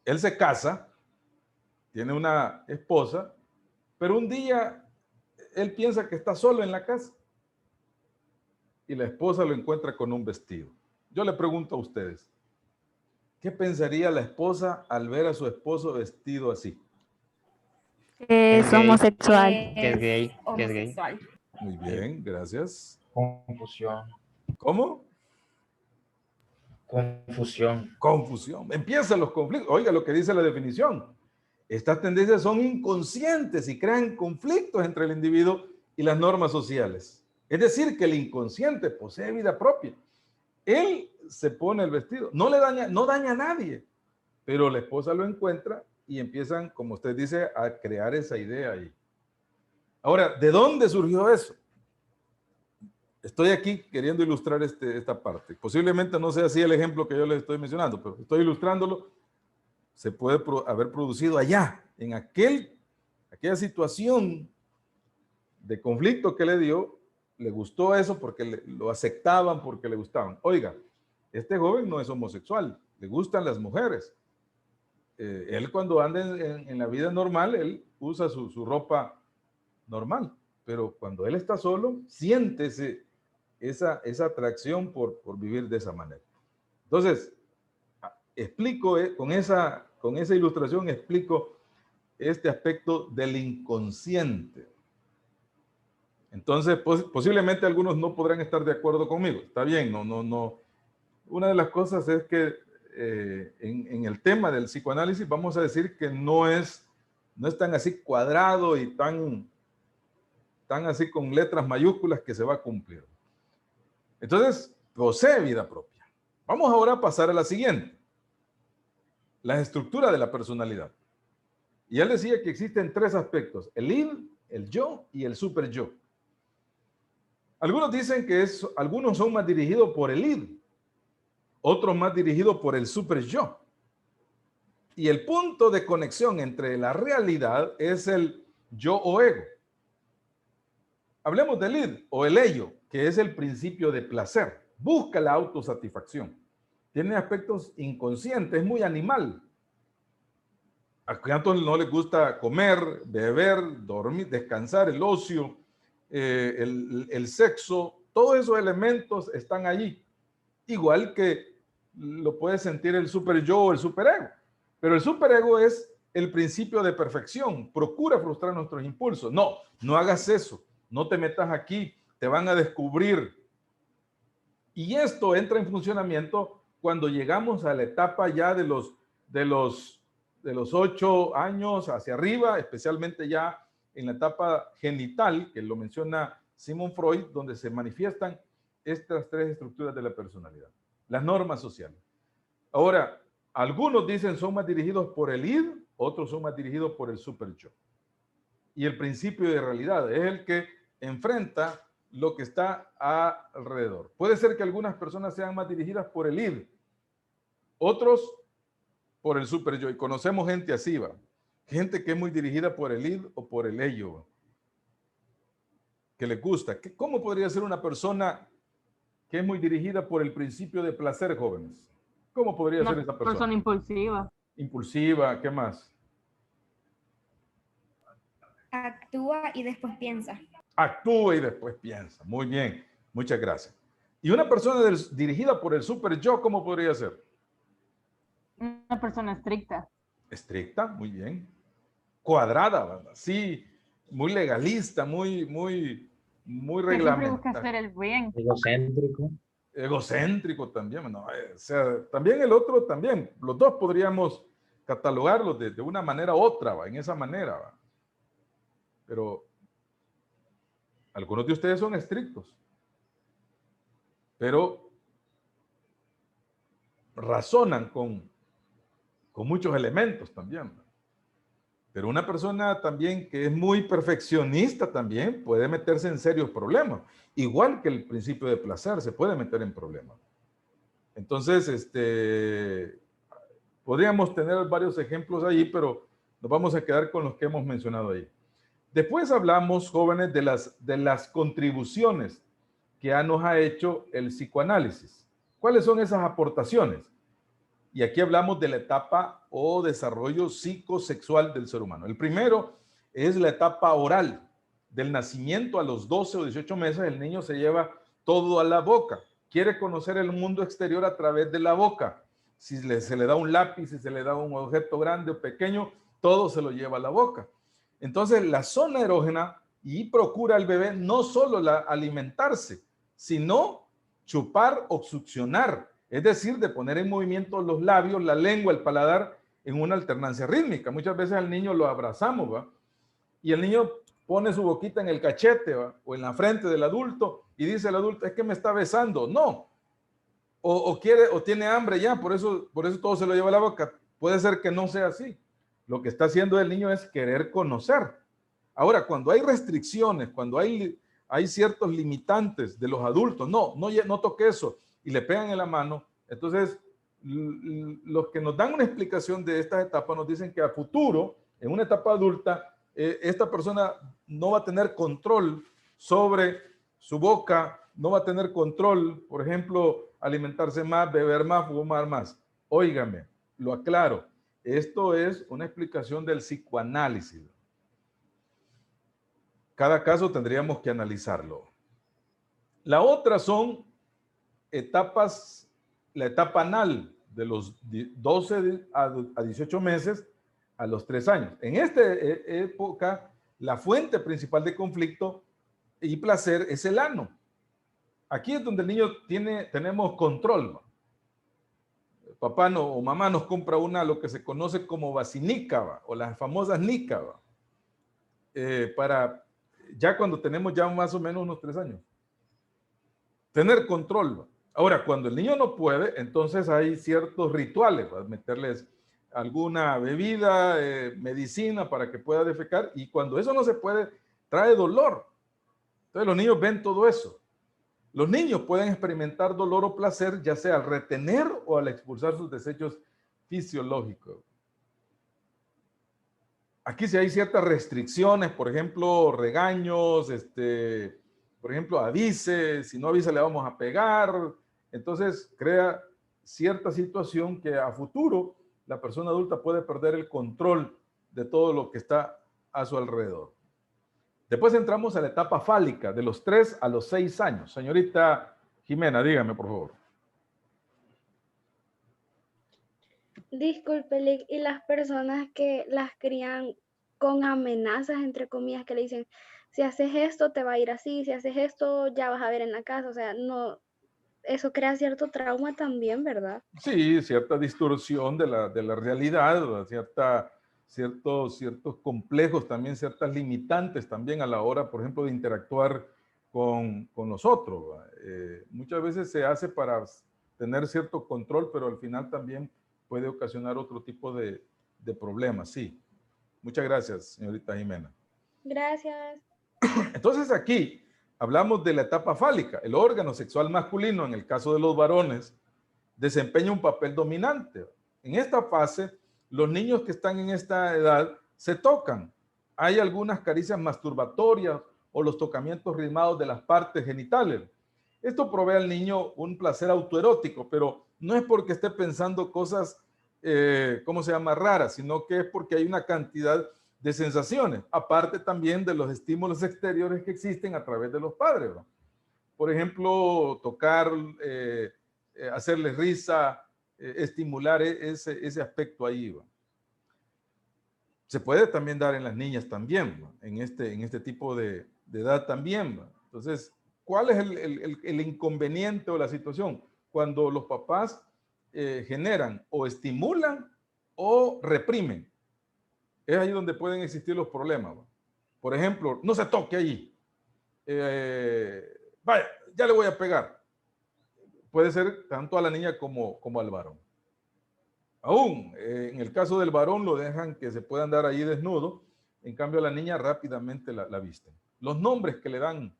él se casa, tiene una esposa, pero un día él piensa que está solo en la casa y la esposa lo encuentra con un vestido. Yo le pregunto a ustedes, ¿qué pensaría la esposa al ver a su esposo vestido así? Es homosexual. Que es gay. Que es gay. Homosexual. Muy bien, gracias. Confusión. ¿Cómo? Confusión. Empiezan los conflictos. Oiga lo que dice la definición. Estas tendencias son inconscientes y crean conflictos entre el individuo y las normas sociales. Es decir, que el inconsciente posee vida propia. Él se pone el vestido, no daña a nadie, pero la esposa lo encuentra y empiezan, como usted dice, a crear esa idea ahí. Ahora, ¿de dónde surgió eso? Estoy aquí queriendo ilustrar esta parte. Posiblemente no sea así el ejemplo que yo les estoy mencionando, pero estoy ilustrándolo. Se puede haber producido allá, en aquella situación de conflicto que le dio. Le gustó eso porque lo aceptaban, porque le gustaban. Oiga, este joven no es homosexual, le gustan las mujeres. Él cuando anda en la vida normal, él usa su ropa normal, pero cuando él está solo, siente esa atracción por vivir de esa manera. Entonces, explico, con esa ilustración explico este aspecto del inconsciente. Entonces, posiblemente algunos no podrán estar de acuerdo conmigo. Está bien, no. Una de las cosas es que en el tema del psicoanálisis vamos a decir que no es tan así cuadrado y tan así con letras mayúsculas que se va a cumplir. Entonces, posee vida propia. Vamos ahora a pasar a la siguiente. La estructura de la personalidad. Y él decía que existen 3 aspectos: el id, el yo y el super yo. Algunos dicen que algunos son más dirigidos por el id, otros más dirigidos por el super yo. Y el punto de conexión entre la realidad es el yo o ego. Hablemos del id o el ello, que es el principio de placer. Busca la autosatisfacción. Tiene aspectos inconscientes, es muy animal. ¿A cuántos no les gusta comer, beber, dormir, descansar, el ocio, el sexo? Todos esos elementos están allí. Igual que lo puede sentir el superyo o el superego. Pero el superego es el principio de perfección. Procura frustrar nuestros impulsos. No hagas eso. No te metas aquí. Te van a descubrir. Y esto entra en funcionamiento cuando llegamos a la etapa ya de los 8 años hacia arriba, especialmente ya en la etapa genital, que lo menciona Sigmund Freud, donde se manifiestan estas 3 estructuras de la personalidad. Las normas sociales. Ahora, algunos dicen son más dirigidos por el id, otros son más dirigidos por el super yo. Y el principio de realidad es el que enfrenta lo que está alrededor. Puede ser que algunas personas sean más dirigidas por el id, otros por el super yo. Y conocemos gente así, ¿va? Gente que es muy dirigida por el id o por el ello, ¿va? Que le gusta. ¿Cómo podría ser una persona que es muy dirigida por el principio de placer, jóvenes? ¿Cómo podría ser esa persona? Una persona impulsiva. Impulsiva, ¿qué más? Actúa y después piensa. Actúa y después piensa. Muy bien, muchas gracias. Y una persona dirigida por el super yo, ¿cómo podría ser? Una persona estricta. Estricta, muy bien. Cuadrada, ¿verdad? Sí, muy legalista, muy Que siempre busca hacer el bien. Egocéntrico. Egocéntrico también, ¿no? O sea, también el otro también. Los dos podríamos catalogarlos de una manera u otra, ¿va? En esa manera, ¿va? Pero algunos de ustedes son estrictos, pero razonan con muchos elementos también. Pero una persona también que es muy perfeccionista también puede meterse en serios problemas. Igual que el principio de placer, se puede meter en problemas. Entonces, podríamos tener varios ejemplos ahí, pero nos vamos a quedar con los que hemos mencionado ahí. Después hablamos, jóvenes, de las contribuciones que nos ha hecho el psicoanálisis. ¿Cuáles son esas aportaciones? Y aquí hablamos de la etapa o desarrollo psicosexual del ser humano. El primero es la etapa oral. Del nacimiento a los 12 o 18 meses, el niño se lleva todo a la boca. Quiere conocer el mundo exterior a través de la boca. Si se le da un lápiz, si se le da un objeto grande o pequeño, todo se lo lleva a la boca. Entonces, la zona erógena y procura al bebé no solo alimentarse, sino chupar o succionar. Es decir, de poner en movimiento los labios, la lengua, el paladar en una alternancia rítmica. Muchas veces al niño lo abrazamos, ¿va? Y el niño pone su boquita en el cachete, ¿va? O en la frente del adulto y dice el adulto, es que me está besando. No. O tiene hambre ya, por eso todo se lo lleva a la boca. Puede ser que no sea así. Lo que está haciendo el niño es querer conocer. Ahora, cuando hay restricciones, cuando hay ciertos limitantes de los adultos, no toque eso, y le pegan en la mano, entonces los que nos dan una explicación de estas etapas nos dicen que a futuro, en una etapa adulta, esta persona no va a tener control sobre su boca, no va a tener control, por ejemplo, alimentarse más, beber más, fumar más. Óigame, lo aclaro, esto es una explicación del psicoanálisis. Cada caso tendríamos que analizarlo. La otra son etapas, la etapa anal de los 12 a 18 meses a los 3 años. En esta época, la fuente principal de conflicto y placer es el ano. Aquí es donde el niño tenemos control, ¿no? Papá o mamá nos compra lo que se conoce como vasinica, o las famosas nica, para ya cuando tenemos ya más o menos unos 3 años. Tener control. Ahora, cuando el niño no puede, entonces hay ciertos rituales, meterles alguna bebida, medicina para que pueda defecar, y cuando eso no se puede, trae dolor. Entonces los niños ven todo eso. Los niños pueden experimentar dolor o placer, ya sea al retener o al expulsar sus desechos fisiológicos. Aquí sí hay ciertas restricciones, por ejemplo, regaños, por ejemplo, avise, si no avisa le vamos a pegar. Entonces crea cierta situación que a futuro la persona adulta puede perder el control de todo lo que está a su alrededor. Después entramos a la etapa fálica, de los 3 a los 6 años. Señorita Jimena, dígame, por favor. Disculpe, y las personas que las crían con amenazas, entre comillas, que le dicen, si haces esto te va a ir así, si haces esto ya vas a ver en la casa, o sea, no, eso crea cierto trauma también, ¿verdad? Sí, cierta distorsión de la realidad, ciertos complejos también, ciertas limitantes también a la hora, por ejemplo, de interactuar con nosotros. Muchas veces se hace para tener cierto control, pero al final también puede ocasionar otro tipo de problemas, sí. Muchas gracias, señorita Jimena. Gracias. Entonces aquí hablamos de la etapa fálica. El órgano sexual masculino, en el caso de los varones, desempeña un papel dominante. En esta fase, los niños que están en esta edad se tocan. Hay algunas caricias masturbatorias o los tocamientos ritmados de las partes genitales. Esto provee al niño un placer autoerótico, pero no es porque esté pensando cosas, raras, sino que es porque hay una cantidad de sensaciones, aparte también de los estímulos exteriores que existen a través de los padres, ¿no? Por ejemplo, tocar, hacerle risa, estimular ese aspecto ahí, ¿no? Se puede también dar en las niñas también, ¿no? en este tipo de edad también, ¿no? Entonces, ¿cuál es el inconveniente o la situación? Cuando los papás generan o estimulan o reprimen. Es ahí donde pueden existir los problemas, ¿no? Por ejemplo, no se toque allí. Vaya, ya le voy a pegar. Puede ser tanto a la niña como al varón. Aún, en el caso del varón lo dejan que se pueda andar ahí desnudo, en cambio a la niña rápidamente la visten. Los nombres que le dan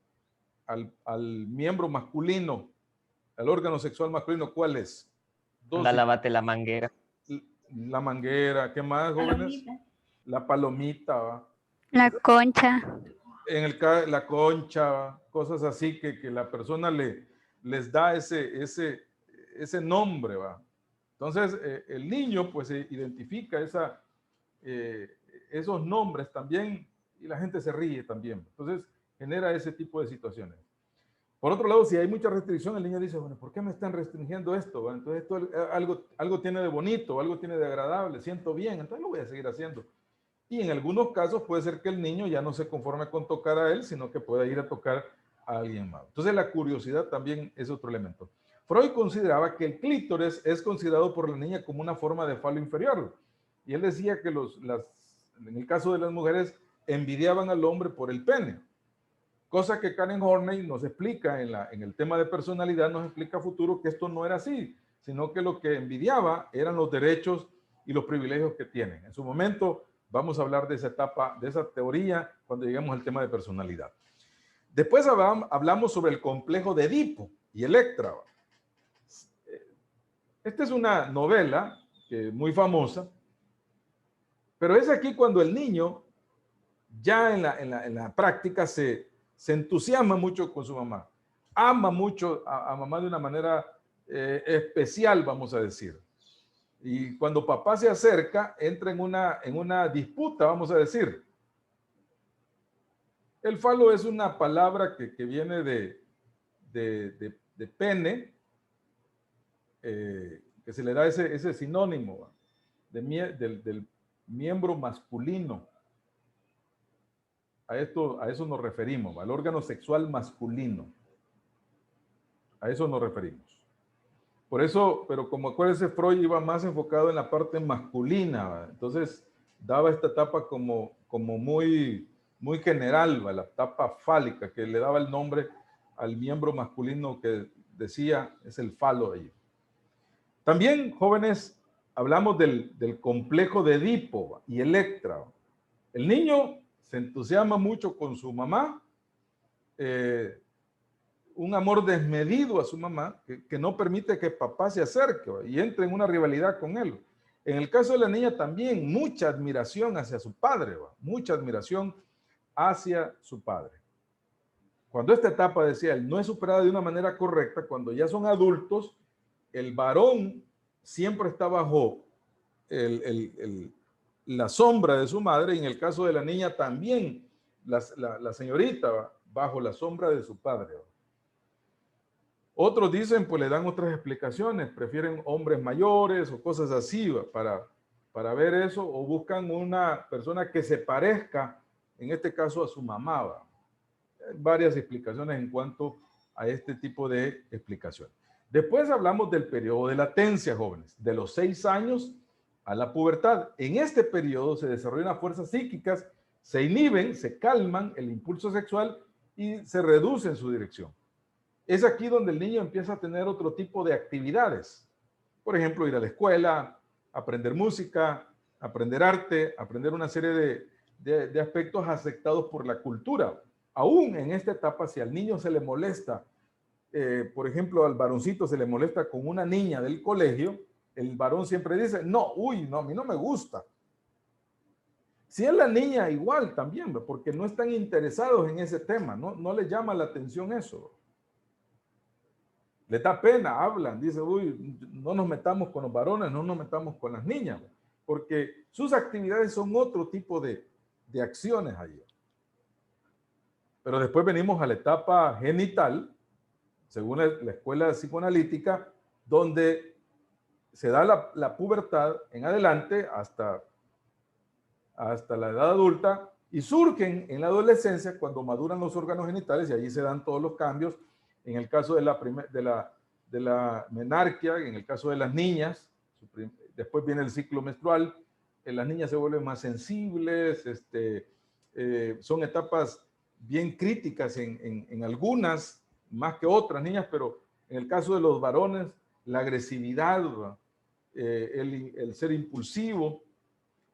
al miembro masculino, al órgano sexual masculino, ¿cuál es? Lávate la manguera. La manguera, ¿qué más, jóvenes? La palomita, ¿va? La concha. La concha, cosas así que la persona les da ese nombre, ¿va? Entonces, el niño pues identifica esos nombres también y la gente se ríe también. Entonces, genera ese tipo de situaciones. Por otro lado, si hay mucha restricción, el niño dice, bueno, ¿por qué me están restringiendo esto? ¿Va? Entonces, esto algo tiene de bonito, algo tiene de agradable, siento bien, entonces lo voy a seguir haciendo. Y en algunos casos puede ser que el niño ya no se conforme con tocar a él, sino que pueda ir a tocar a alguien más. Entonces la curiosidad también es otro elemento. Freud consideraba que el clítoris es considerado por la niña como una forma de falo inferior. Y él decía que en el caso de las mujeres envidiaban al hombre por el pene. Cosa que Karen Horney nos explica en el tema de personalidad, nos explica a futuro que esto no era así, sino que lo que envidiaba eran los derechos y los privilegios que tienen. En su momento vamos a hablar de esa etapa, de esa teoría, cuando lleguemos al tema de personalidad. Después hablamos sobre el complejo de Edipo y Electra. Esta es una novela muy famosa, pero es aquí cuando el niño ya en la práctica se entusiasma mucho con su mamá, ama mucho a mamá de una manera especial, vamos a decir. Y cuando papá se acerca, entra en una disputa, vamos a decir. El falo es una palabra que viene de pene, que se le da ese sinónimo del miembro masculino. A eso nos referimos, al órgano sexual masculino. A eso nos referimos. Por eso, pero como acuérdense, Freud iba más enfocado en la parte masculina, ¿va? Entonces daba esta etapa como muy general, ¿va? La etapa fálica, que le daba el nombre al miembro masculino que decía es el falo de ellos. También, jóvenes, hablamos del complejo de Edipo y Electra. El niño se entusiasma mucho con su mamá, un amor desmedido a su mamá, que no permite que papá se acerque y entre en una rivalidad con él. En el caso de la niña también, mucha admiración hacia su padre, mucha admiración hacia su padre. Cuando esta etapa, decía él, no es superada de una manera correcta, cuando ya son adultos, el varón siempre está bajo la sombra de su madre, y en el caso de la niña también, la señorita bajo la sombra de su padre. Otros dicen, pues le dan otras explicaciones, prefieren hombres mayores o cosas así para ver eso, o buscan una persona que se parezca, en este caso a su mamá. Hay varias explicaciones en cuanto a este tipo de explicaciones. Después hablamos del periodo de latencia, jóvenes, de los 6 años a la pubertad. En este periodo se desarrollan las fuerzas psíquicas, se inhiben, se calman el impulso sexual y se reduce en su dirección. Es aquí donde el niño empieza a tener otro tipo de actividades. Por ejemplo, ir a la escuela, aprender música, aprender arte, aprender una serie de aspectos aceptados por la cultura. Aún en esta etapa, si al niño se le molesta, por ejemplo, al varoncito se le molesta con una niña del colegio, el varón siempre dice, no, no, a mí no me gusta. Si es la niña, igual también, porque no están interesados en ese tema, no les llama la atención eso. Les da pena, hablan, dicen, no nos metamos con los varones, no nos metamos con las niñas, porque sus actividades son otro tipo de acciones allí. Pero después venimos a la etapa genital, según la escuela psicoanalítica, donde se da la pubertad en adelante hasta la edad adulta, y surgen en la adolescencia cuando maduran los órganos genitales, y allí se dan todos los cambios. En el caso de la menarquia, en el caso de las niñas, después viene el ciclo menstrual, las niñas se vuelven más sensibles, son etapas bien críticas en algunas, más que otras niñas, pero en el caso de los varones, la agresividad, el ser impulsivo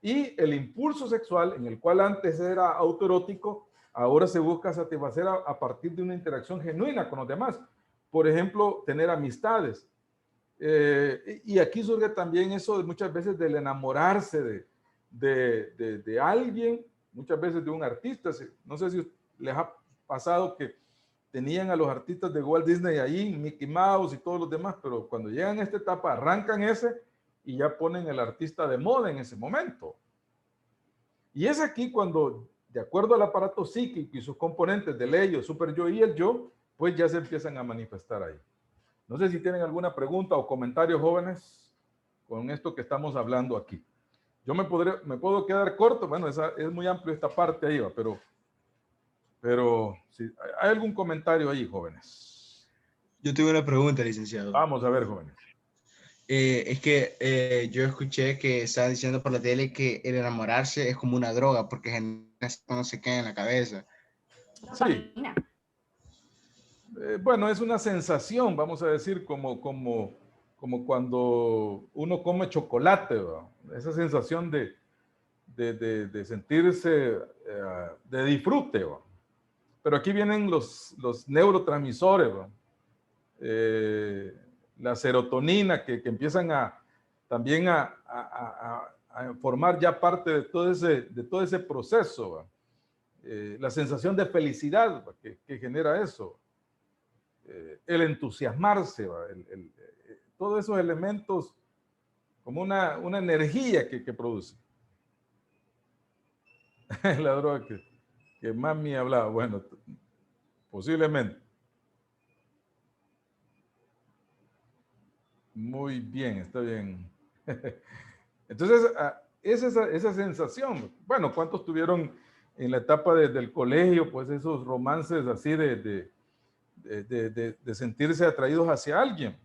y el impulso sexual, en el cual antes era autoerótico, ahora se busca satisfacer a partir de una interacción genuina con los demás. Por ejemplo, tener amistades. Y aquí surge también eso de muchas veces del enamorarse de alguien, muchas veces de un artista. No sé si les ha pasado que tenían a los artistas de Walt Disney ahí, Mickey Mouse y todos los demás, pero cuando llegan a esta etapa arrancan ese y ya ponen el artista de moda en ese momento. Y es aquí cuando, de acuerdo al aparato psíquico y sus componentes del ello, super yo y el yo, pues ya se empiezan a manifestar ahí. No sé si tienen alguna pregunta o comentario, jóvenes, con esto que estamos hablando aquí. Yo me puedo quedar corto, bueno, es muy amplio esta parte ahí, pero si hay algún comentario ahí, jóvenes. Yo tengo una pregunta, licenciado. Vamos a ver, jóvenes. Es que yo escuché que estaban diciendo por la tele que el enamorarse es como una droga, porque no se queda en la cabeza. Sí. Bueno, es una sensación, vamos a decir, como cuando uno come chocolate, ¿verdad? Esa sensación de sentirse de disfrute, ¿verdad? Pero aquí vienen los neurotransmisores, ¿verdad? La serotonina que empiezan también a formar ya parte de todo ese proceso, ¿verdad? La sensación de felicidad que genera eso. El entusiasmarse, todos esos elementos como una energía que produce. La droga que mami hablaba, bueno, posiblemente. Muy bien, está bien. Entonces, es esa sensación. Bueno, ¿cuántos tuvieron en la etapa del colegio, pues esos romances así de sentirse atraídos hacia alguien?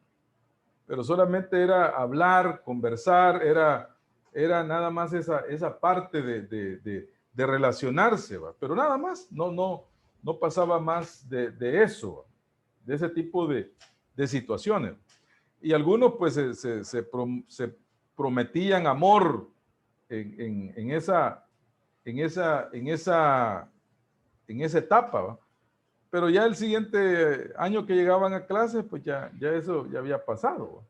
Pero solamente era hablar, conversar, era nada más esa parte de relacionarse, ¿va? Pero nada más, no pasaba más de eso, ¿va? De ese tipo de situaciones. Y algunos pues se prometían amor en esa etapa, ¿va? Pero ya el siguiente año que llegaban a clases, pues ya eso ya había pasado, ¿va?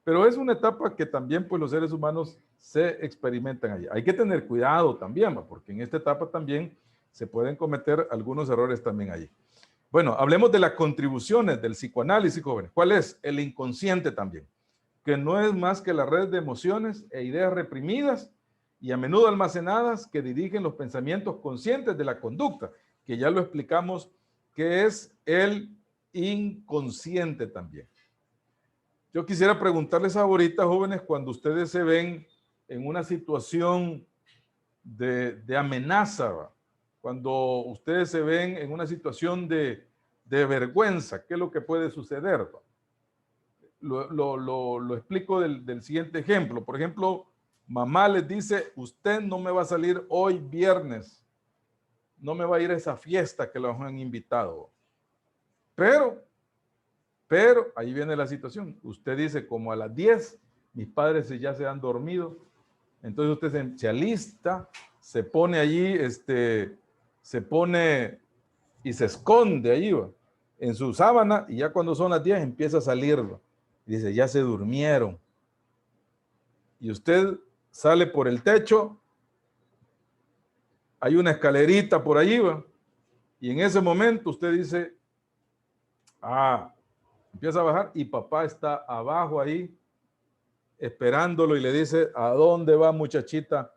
Pero es una etapa que también pues los seres humanos se experimentan allí. Hay que tener cuidado también, ¿va? Porque en esta etapa también se pueden cometer algunos errores también allí. Bueno, hablemos de las contribuciones del psicoanálisis, jóvenes. ¿Cuál es? El inconsciente también, que no es más que la red de emociones e ideas reprimidas y a menudo almacenadas que dirigen los pensamientos conscientes de la conducta, que ya lo explicamos, que es el inconsciente también. Yo quisiera preguntarles ahorita, jóvenes, cuando ustedes se ven en una situación de amenaza, ¿va? Cuando ustedes se ven en una situación de vergüenza, ¿qué es lo que puede suceder? ¿Va? Lo explico del siguiente ejemplo. Por ejemplo, mamá les dice, usted no me va a salir hoy viernes, no me va a ir a esa fiesta que los han invitado. Pero ahí viene la situación. Usted dice, como a las 10, mis padres ya se han dormido. Entonces usted se alista, se pone allí, se pone y se esconde allí, ¿va? En su sábana, y ya cuando son las 10 empieza a salir, ¿va? Y dice, ya se durmieron. Y usted sale por el techo, hay una escalerita por allí, ¿va? Y en ese momento usted dice, empieza a bajar y papá está abajo ahí esperándolo y le dice, ¿a dónde va, muchachita?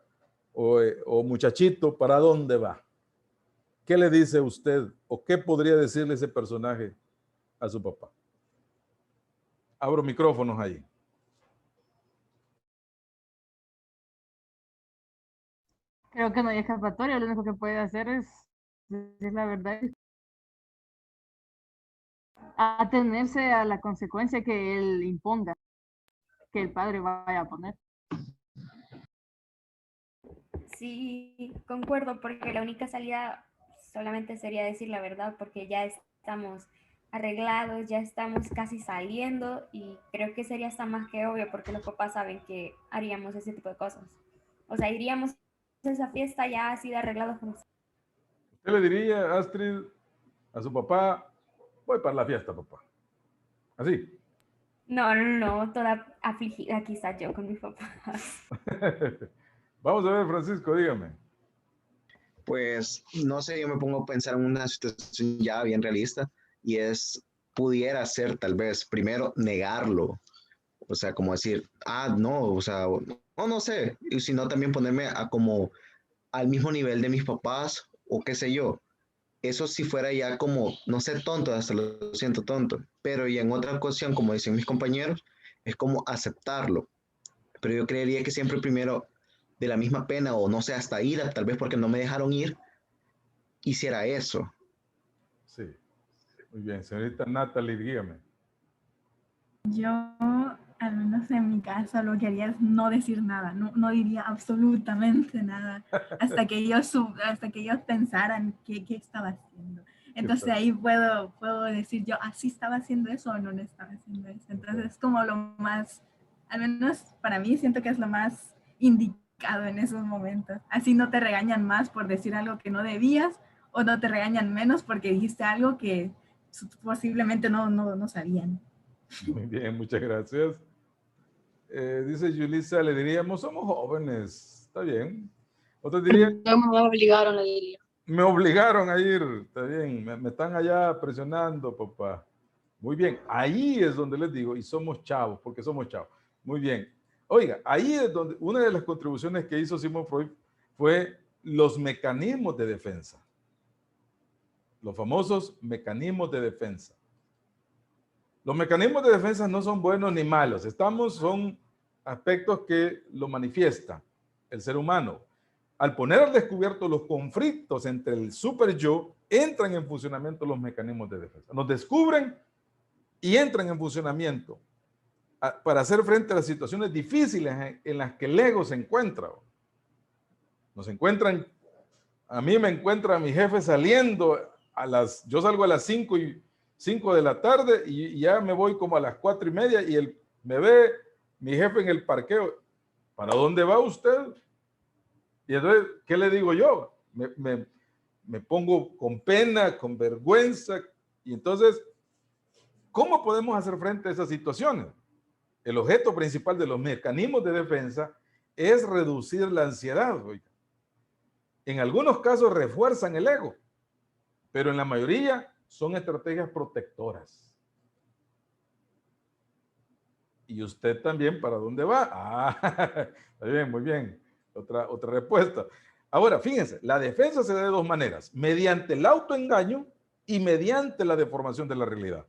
O muchachito, ¿para dónde va? ¿Qué le dice usted o qué podría decirle ese personaje a su papá? Abro micrófonos ahí. Creo que no hay escapatoria, lo único que puede hacer es decir la verdad, atenerse a la consecuencia que él imponga, que el padre vaya a poner. Sí, concuerdo, porque la única salida solamente sería decir la verdad, porque ya estamos arreglados, ya estamos casi saliendo y creo que sería hasta más que obvio porque los papás saben que haríamos ese tipo de cosas. O sea, iríamos a esa fiesta ya así de arreglados. ¿Qué le diría, Astrid, a su papá? Voy para la fiesta, papá. ¿Así? No, toda afligida quizás yo con mis papás. Vamos a ver, Francisco, dígame. Pues no sé, yo me pongo a pensar en una situación ya bien realista y pudiera ser tal vez primero negarlo, o sea, como decir, no, o sea, no sé, y sino también ponerme como al mismo nivel de mis papás o qué sé yo. Eso si fuera ya como, no sé, tonto, hasta lo siento tonto, pero y en otra ocasión, como dicen mis compañeros, es como aceptarlo. Pero yo creería que siempre primero de la misma pena o no sé, hasta ira, tal vez porque no me dejaron ir, hiciera eso. Sí, muy bien. Señorita Natalie, dígame. Yo, al menos en mi caso, lo que haría es no decir nada, no diría absolutamente nada hasta que ellos pensaran qué estaba haciendo. Entonces ahí puedo decir yo, ¿sí estaba haciendo eso o no estaba haciendo eso? Entonces es como lo más, al menos para mí siento que es lo más indicado en esos momentos. Así no te regañan más por decir algo que no debías o no te regañan menos porque dijiste algo que posiblemente no sabían. Muy bien, muchas gracias. Dice Yulisa, le diríamos, somos jóvenes, está bien. Otros dirían, Me obligaron, le diría. me obligaron a ir, está bien, me están allá presionando, papá. Muy bien, ahí es donde les digo, y somos chavos, porque somos chavos. Muy bien. Oiga, ahí es donde una de las contribuciones que hizo Sigmund Freud fue los mecanismos de defensa. Los famosos mecanismos de defensa. Los mecanismos de defensa no son buenos ni malos. Son aspectos que lo manifiesta el ser humano. Al poner al descubierto los conflictos entre el super yo, entran en funcionamiento los mecanismos de defensa. Nos descubren y entran en funcionamiento para hacer frente a las situaciones difíciles en las que el ego se encuentra. A mí me encuentra mi jefe saliendo yo salgo a las 5 de la tarde y ya me voy como a las 4:30 y me ve mi jefe en el parqueo. ¿Para dónde va usted? Y entonces, ¿qué le digo yo? Me pongo con pena, con vergüenza. Y entonces, ¿cómo podemos hacer frente a esas situaciones? El objeto principal de los mecanismos de defensa es reducir la ansiedad. En algunos casos refuerzan el ego, pero en la mayoría son estrategias protectoras. ¿Y usted también para dónde va? Ah, está bien, muy bien. Otra respuesta. Ahora, fíjense, la defensa se da de dos maneras, mediante el autoengaño y mediante la deformación de la realidad.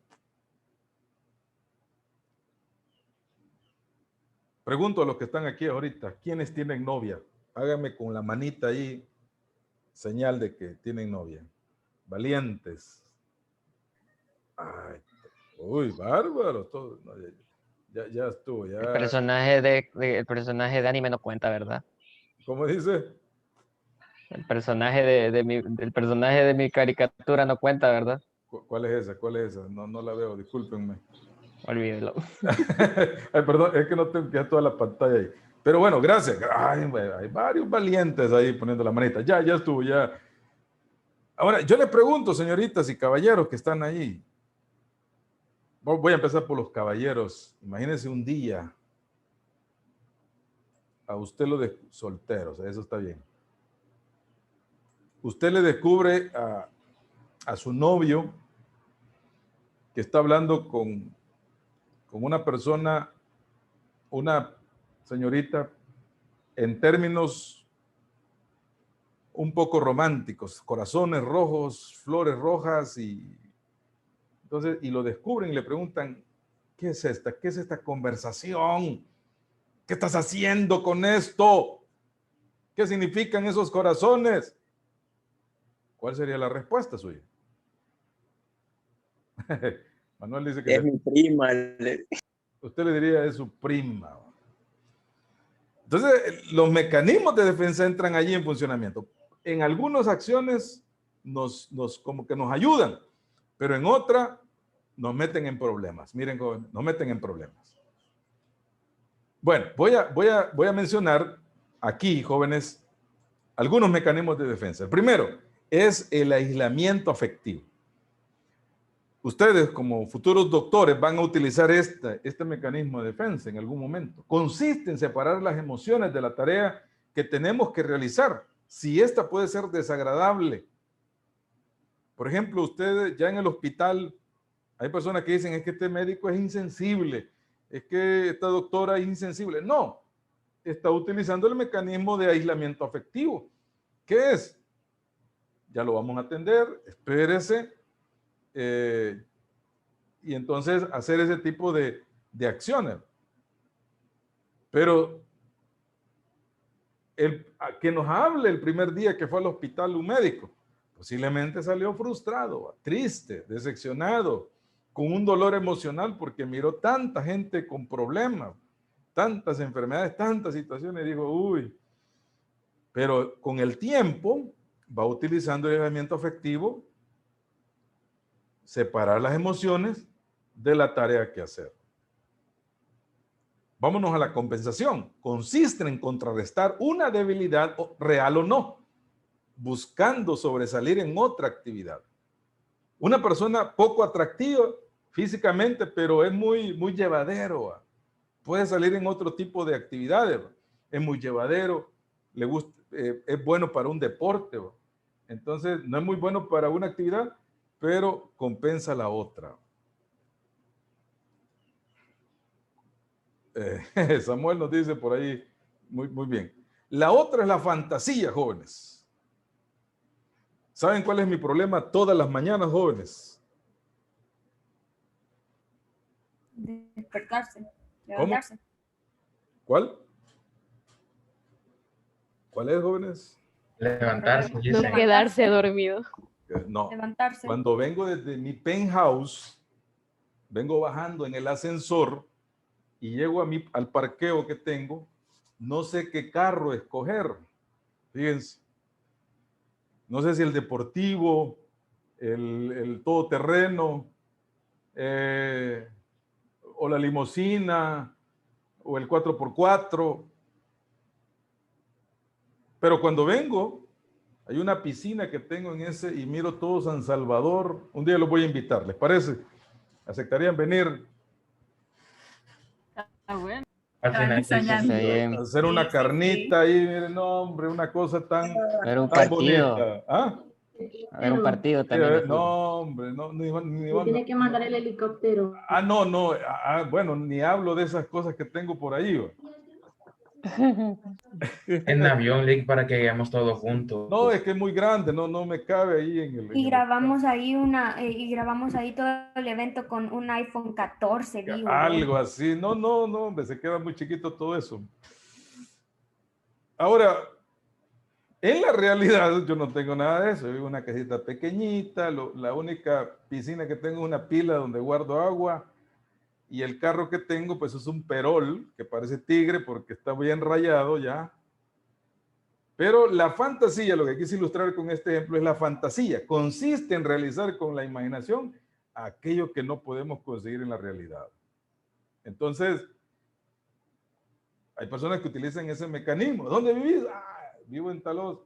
Pregunto a los que están aquí ahorita, ¿quiénes tienen novia? Háganme con la manita ahí señal de que tienen novia. Valientes. Ay, uy, bárbaro. Todo, no, ya estuvo. Ya. El personaje de anime no cuenta, ¿verdad? ¿Cómo dice? El personaje del personaje de mi caricatura no cuenta, ¿verdad? ¿Cuál es esa? ¿Cuál es esa? No la veo, discúlpenme. Olvídelo. Ay, perdón, es que no te envié toda la pantalla ahí. Pero bueno, gracias. Ay, hay varios valientes ahí poniendo la manita. Ya estuvo, ya. Ahora, yo le pregunto, señoritas y caballeros que están ahí. Voy a empezar por los caballeros. Imagínense un día a usted lo de solteros, eso está bien. Usted le descubre a su novio que está hablando con una persona, una señorita, en términos un poco románticos, corazones rojos, flores rojas, y lo descubren y le preguntan, ¿qué es esta conversación? ¿Qué estás haciendo con esto? ¿Qué significan esos corazones? ¿Cuál sería la respuesta suya? Manuel dice que es mi prima. Usted le diría es su prima. Entonces, los mecanismos de defensa entran allí en funcionamiento. En algunas acciones como que nos ayudan, pero en otra nos meten en problemas. Miren, nos meten en problemas. Bueno, voy a mencionar aquí, jóvenes, algunos mecanismos de defensa. El primero es el aislamiento afectivo. Ustedes, como futuros doctores, van a utilizar este mecanismo de defensa en algún momento. Consiste en separar las emociones de la tarea que tenemos que realizar, si esta puede ser desagradable. Por ejemplo, ustedes ya en el hospital, hay personas que dicen, es que este médico es insensible, es que esta doctora es insensible. No, está utilizando el mecanismo de aislamiento afectivo. ¿Qué es? Ya lo vamos a atender, espérese. Y entonces hacer ese tipo de acciones. Pero que nos hable el primer día que fue al hospital un médico, posiblemente salió frustrado, triste, decepcionado, con un dolor emocional porque miró tanta gente con problemas, tantas enfermedades, tantas situaciones, y dijo, uy, pero con el tiempo va utilizando el aislamiento afectivo, separar las emociones de la tarea que hacer. Vámonos a la compensación. Consiste en contrarrestar una debilidad real o no, buscando sobresalir en otra actividad. Una persona poco atractiva físicamente, pero es muy llevadero. Puede salir en otro tipo de actividades. Es muy llevadero, le gusta, es bueno para un deporte. Entonces, no es muy bueno para una actividad, pero compensa la otra. Samuel nos dice por ahí, muy bien. La otra es la fantasía, jóvenes. ¿Saben cuál es mi problema todas las mañanas, jóvenes? despertarse, levantarse. ¿Cuál? ¿Cuál es, jóvenes? Levantarse, No dice. quedarse dormido. No. Levantarse. Cuando vengo desde mi penthouse, vengo bajando en el ascensor y llego al parqueo que tengo, no sé qué carro escoger. Fíjense. No sé si el deportivo, el todoterreno, o la limusina, o el 4x4. Pero cuando vengo, hay una piscina que tengo en ese y miro todo San Salvador. Un día los voy a invitar, ¿les parece? ¿Aceptarían venir? Está bueno. Al final, Están soñando. Está bien. Hacer una Sí, sí, carnita ahí, miren, no, hombre, una cosa tan, Ver un tan partido. bonita. ¿Ah? A ver un partido Sí, también de fútbol. no, hombre, no, Tiene que mandar el helicóptero. no, bueno, ni hablo de esas cosas que tengo por ahí. ¿Va? en avión, Lick, para que lleguemos todos juntos. No, es que es muy grande, no me cabe ahí en el... Y grabamos ahí todo el evento con un iPhone 14 vivo. Algo así. No, hombre, se queda muy chiquito todo eso. Ahora, en la realidad yo no tengo nada de eso. Yo vivo en una casita pequeñita, la única piscina que tengo es una pila donde guardo agua y el carro que tengo pues es un Perol que parece tigre porque está bien rayado ya. Pero la fantasía, lo que quise ilustrar con este ejemplo es la fantasía. Consiste en realizar con la imaginación aquello que no podemos conseguir en la realidad. Entonces, hay personas que utilizan ese mecanismo. ¿Dónde vivís? Vivo en Talos.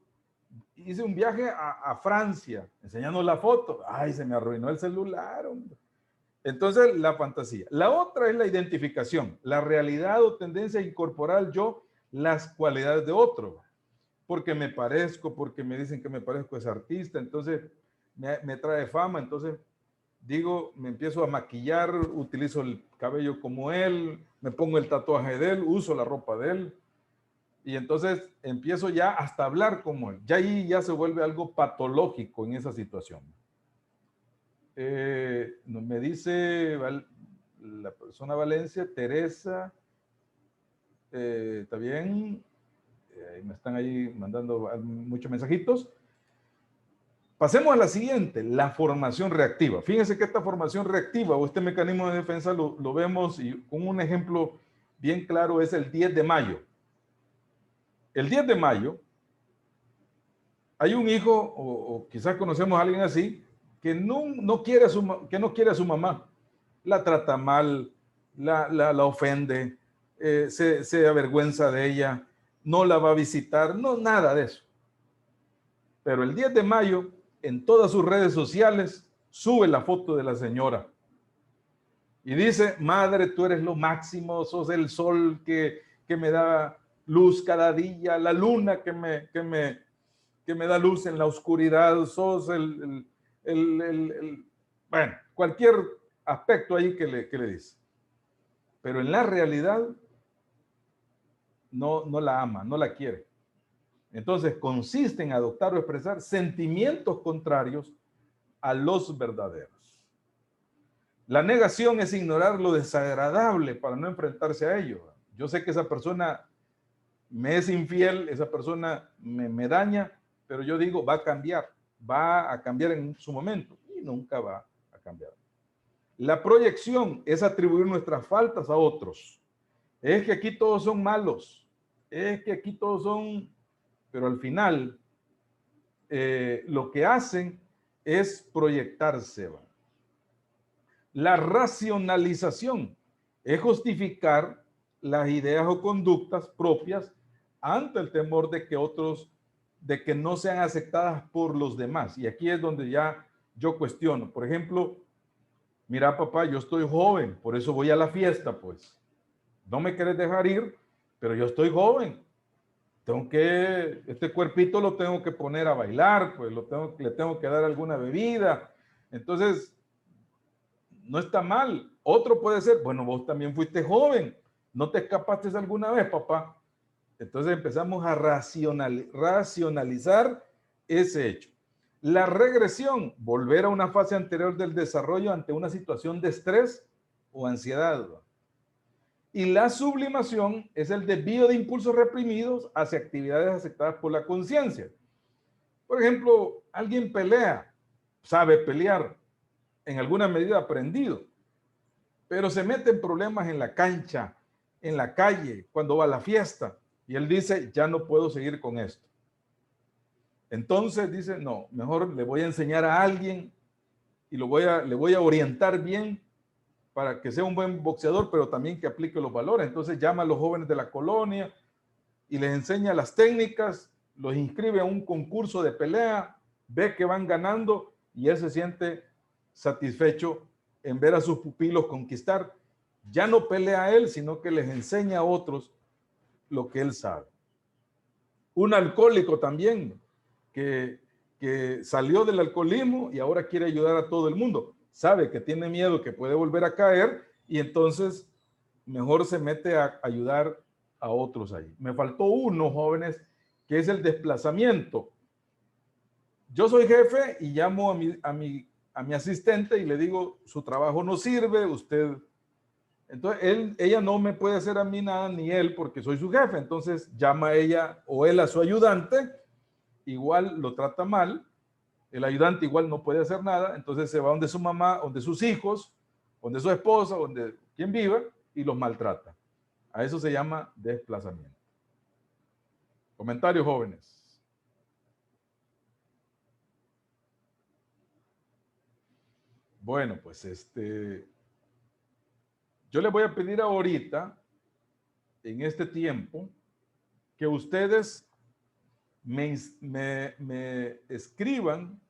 Hice un viaje a Francia, enseñando la foto. Ay, se me arruinó el celular, hombre. Entonces, la fantasía. La otra es la identificación, la realidad o tendencia a incorporar al yo las cualidades de otro. Porque me parezco, porque me dicen que me parezco a ese artista, entonces me trae fama, entonces digo, me empiezo a maquillar, utilizo el cabello como él, me pongo el tatuaje de él, uso la ropa de él, y entonces empiezo ya hasta hablar como él. Ya ahí ya se vuelve algo patológico en esa situación. Me dice la persona Valencia, Teresa, está bien, me están ahí mandando muchos mensajitos. Pasemos a la siguiente, la formación reactiva. Fíjense que esta formación reactiva o este mecanismo de defensa lo vemos y con un ejemplo bien claro es el 10 de mayo. El 10 de mayo hay un hijo o quizás conocemos a alguien así que no quiere a su mamá. La trata mal, la ofende, se avergüenza de ella, no la va a visitar, no, nada de eso. Pero el 10 de mayo, en todas sus redes sociales, sube la foto de la señora. Y dice, madre, tú eres lo máximo, sos el sol que me da luz cada día, la luna que me da luz en la oscuridad, sos bueno, cualquier aspecto ahí que le dice. Pero en la realidad, no la ama, no la quiere. Entonces consiste en adoptar o expresar sentimientos contrarios a los verdaderos. La negación es ignorar lo desagradable para no enfrentarse a ello. Yo sé que esa persona me es infiel, esa persona me daña, pero yo digo, va a cambiar en su momento y nunca va a cambiar. La proyección es atribuir nuestras faltas a otros. Es que aquí todos son malos, es que aquí todos son... Pero al final, lo que hacen es proyectarse. La racionalización es justificar las ideas o conductas propias ante el temor de que no sean aceptadas por los demás. Y aquí es donde ya yo cuestiono. Por ejemplo, mira, papá, yo estoy joven, por eso voy a la fiesta, pues. No me quieres dejar ir, pero yo estoy joven. Este cuerpito lo tengo que poner a bailar, pues le tengo que dar alguna bebida. Entonces, no está mal. Otro puede ser, bueno, vos también fuiste joven, ¿no te escapaste alguna vez, papá? Entonces empezamos a racionalizar ese hecho. La regresión, volver a una fase anterior del desarrollo ante una situación de estrés o ansiedad. Y la sublimación es el desvío de impulsos reprimidos hacia actividades aceptadas por la conciencia. Por ejemplo, alguien pelea, sabe pelear, en alguna medida aprendido, pero se mete en problemas en la cancha, en la calle, cuando va a la fiesta, y él dice, ya no puedo seguir con esto. Entonces dice, no, mejor le voy a enseñar a alguien y le voy a orientar bien para que sea un buen boxeador, pero también que aplique los valores. Entonces llama a los jóvenes de la colonia y les enseña las técnicas, los inscribe a un concurso de pelea, ve que van ganando y él se siente satisfecho en ver a sus pupilos conquistar. Ya no pelea él, sino que les enseña a otros lo que él sabe. Un alcohólico también, que salió del alcoholismo y ahora quiere ayudar a todo el mundo. Sabe que tiene miedo que puede volver a caer y entonces mejor se mete a ayudar a otros ahí. Me faltó uno, jóvenes, que es el desplazamiento. Yo soy jefe y llamo a mi asistente y le digo, su trabajo no sirve, usted... Entonces, ella no me puede hacer a mí nada, ni él, porque soy su jefe. Entonces, llama a ella o él a su ayudante, igual lo trata mal, el ayudante igual no puede hacer nada, entonces se va donde su mamá, donde sus hijos, donde su esposa, donde quien viva, y los maltrata. A eso se llama desplazamiento. Comentarios, jóvenes. Bueno, pues yo les voy a pedir ahorita, en este tiempo, que ustedes me escriban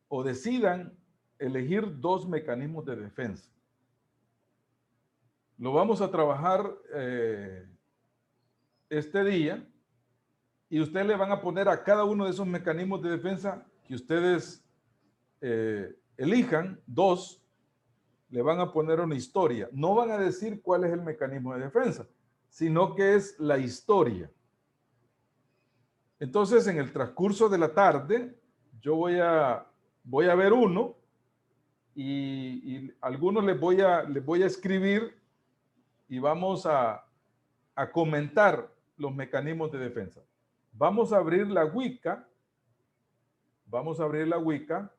o decidan elegir dos mecanismos de defensa. Lo vamos a trabajar este día y ustedes le van a poner a cada uno de esos mecanismos de defensa que ustedes elijan, dos, le van a poner una historia. No van a decir cuál es el mecanismo de defensa, sino que es la historia. Entonces, en el transcurso de la tarde, yo voy a ver uno y algunos les voy a escribir y vamos a comentar los mecanismos de defensa. Vamos a abrir la Wicca. Vamos a abrir la Wicca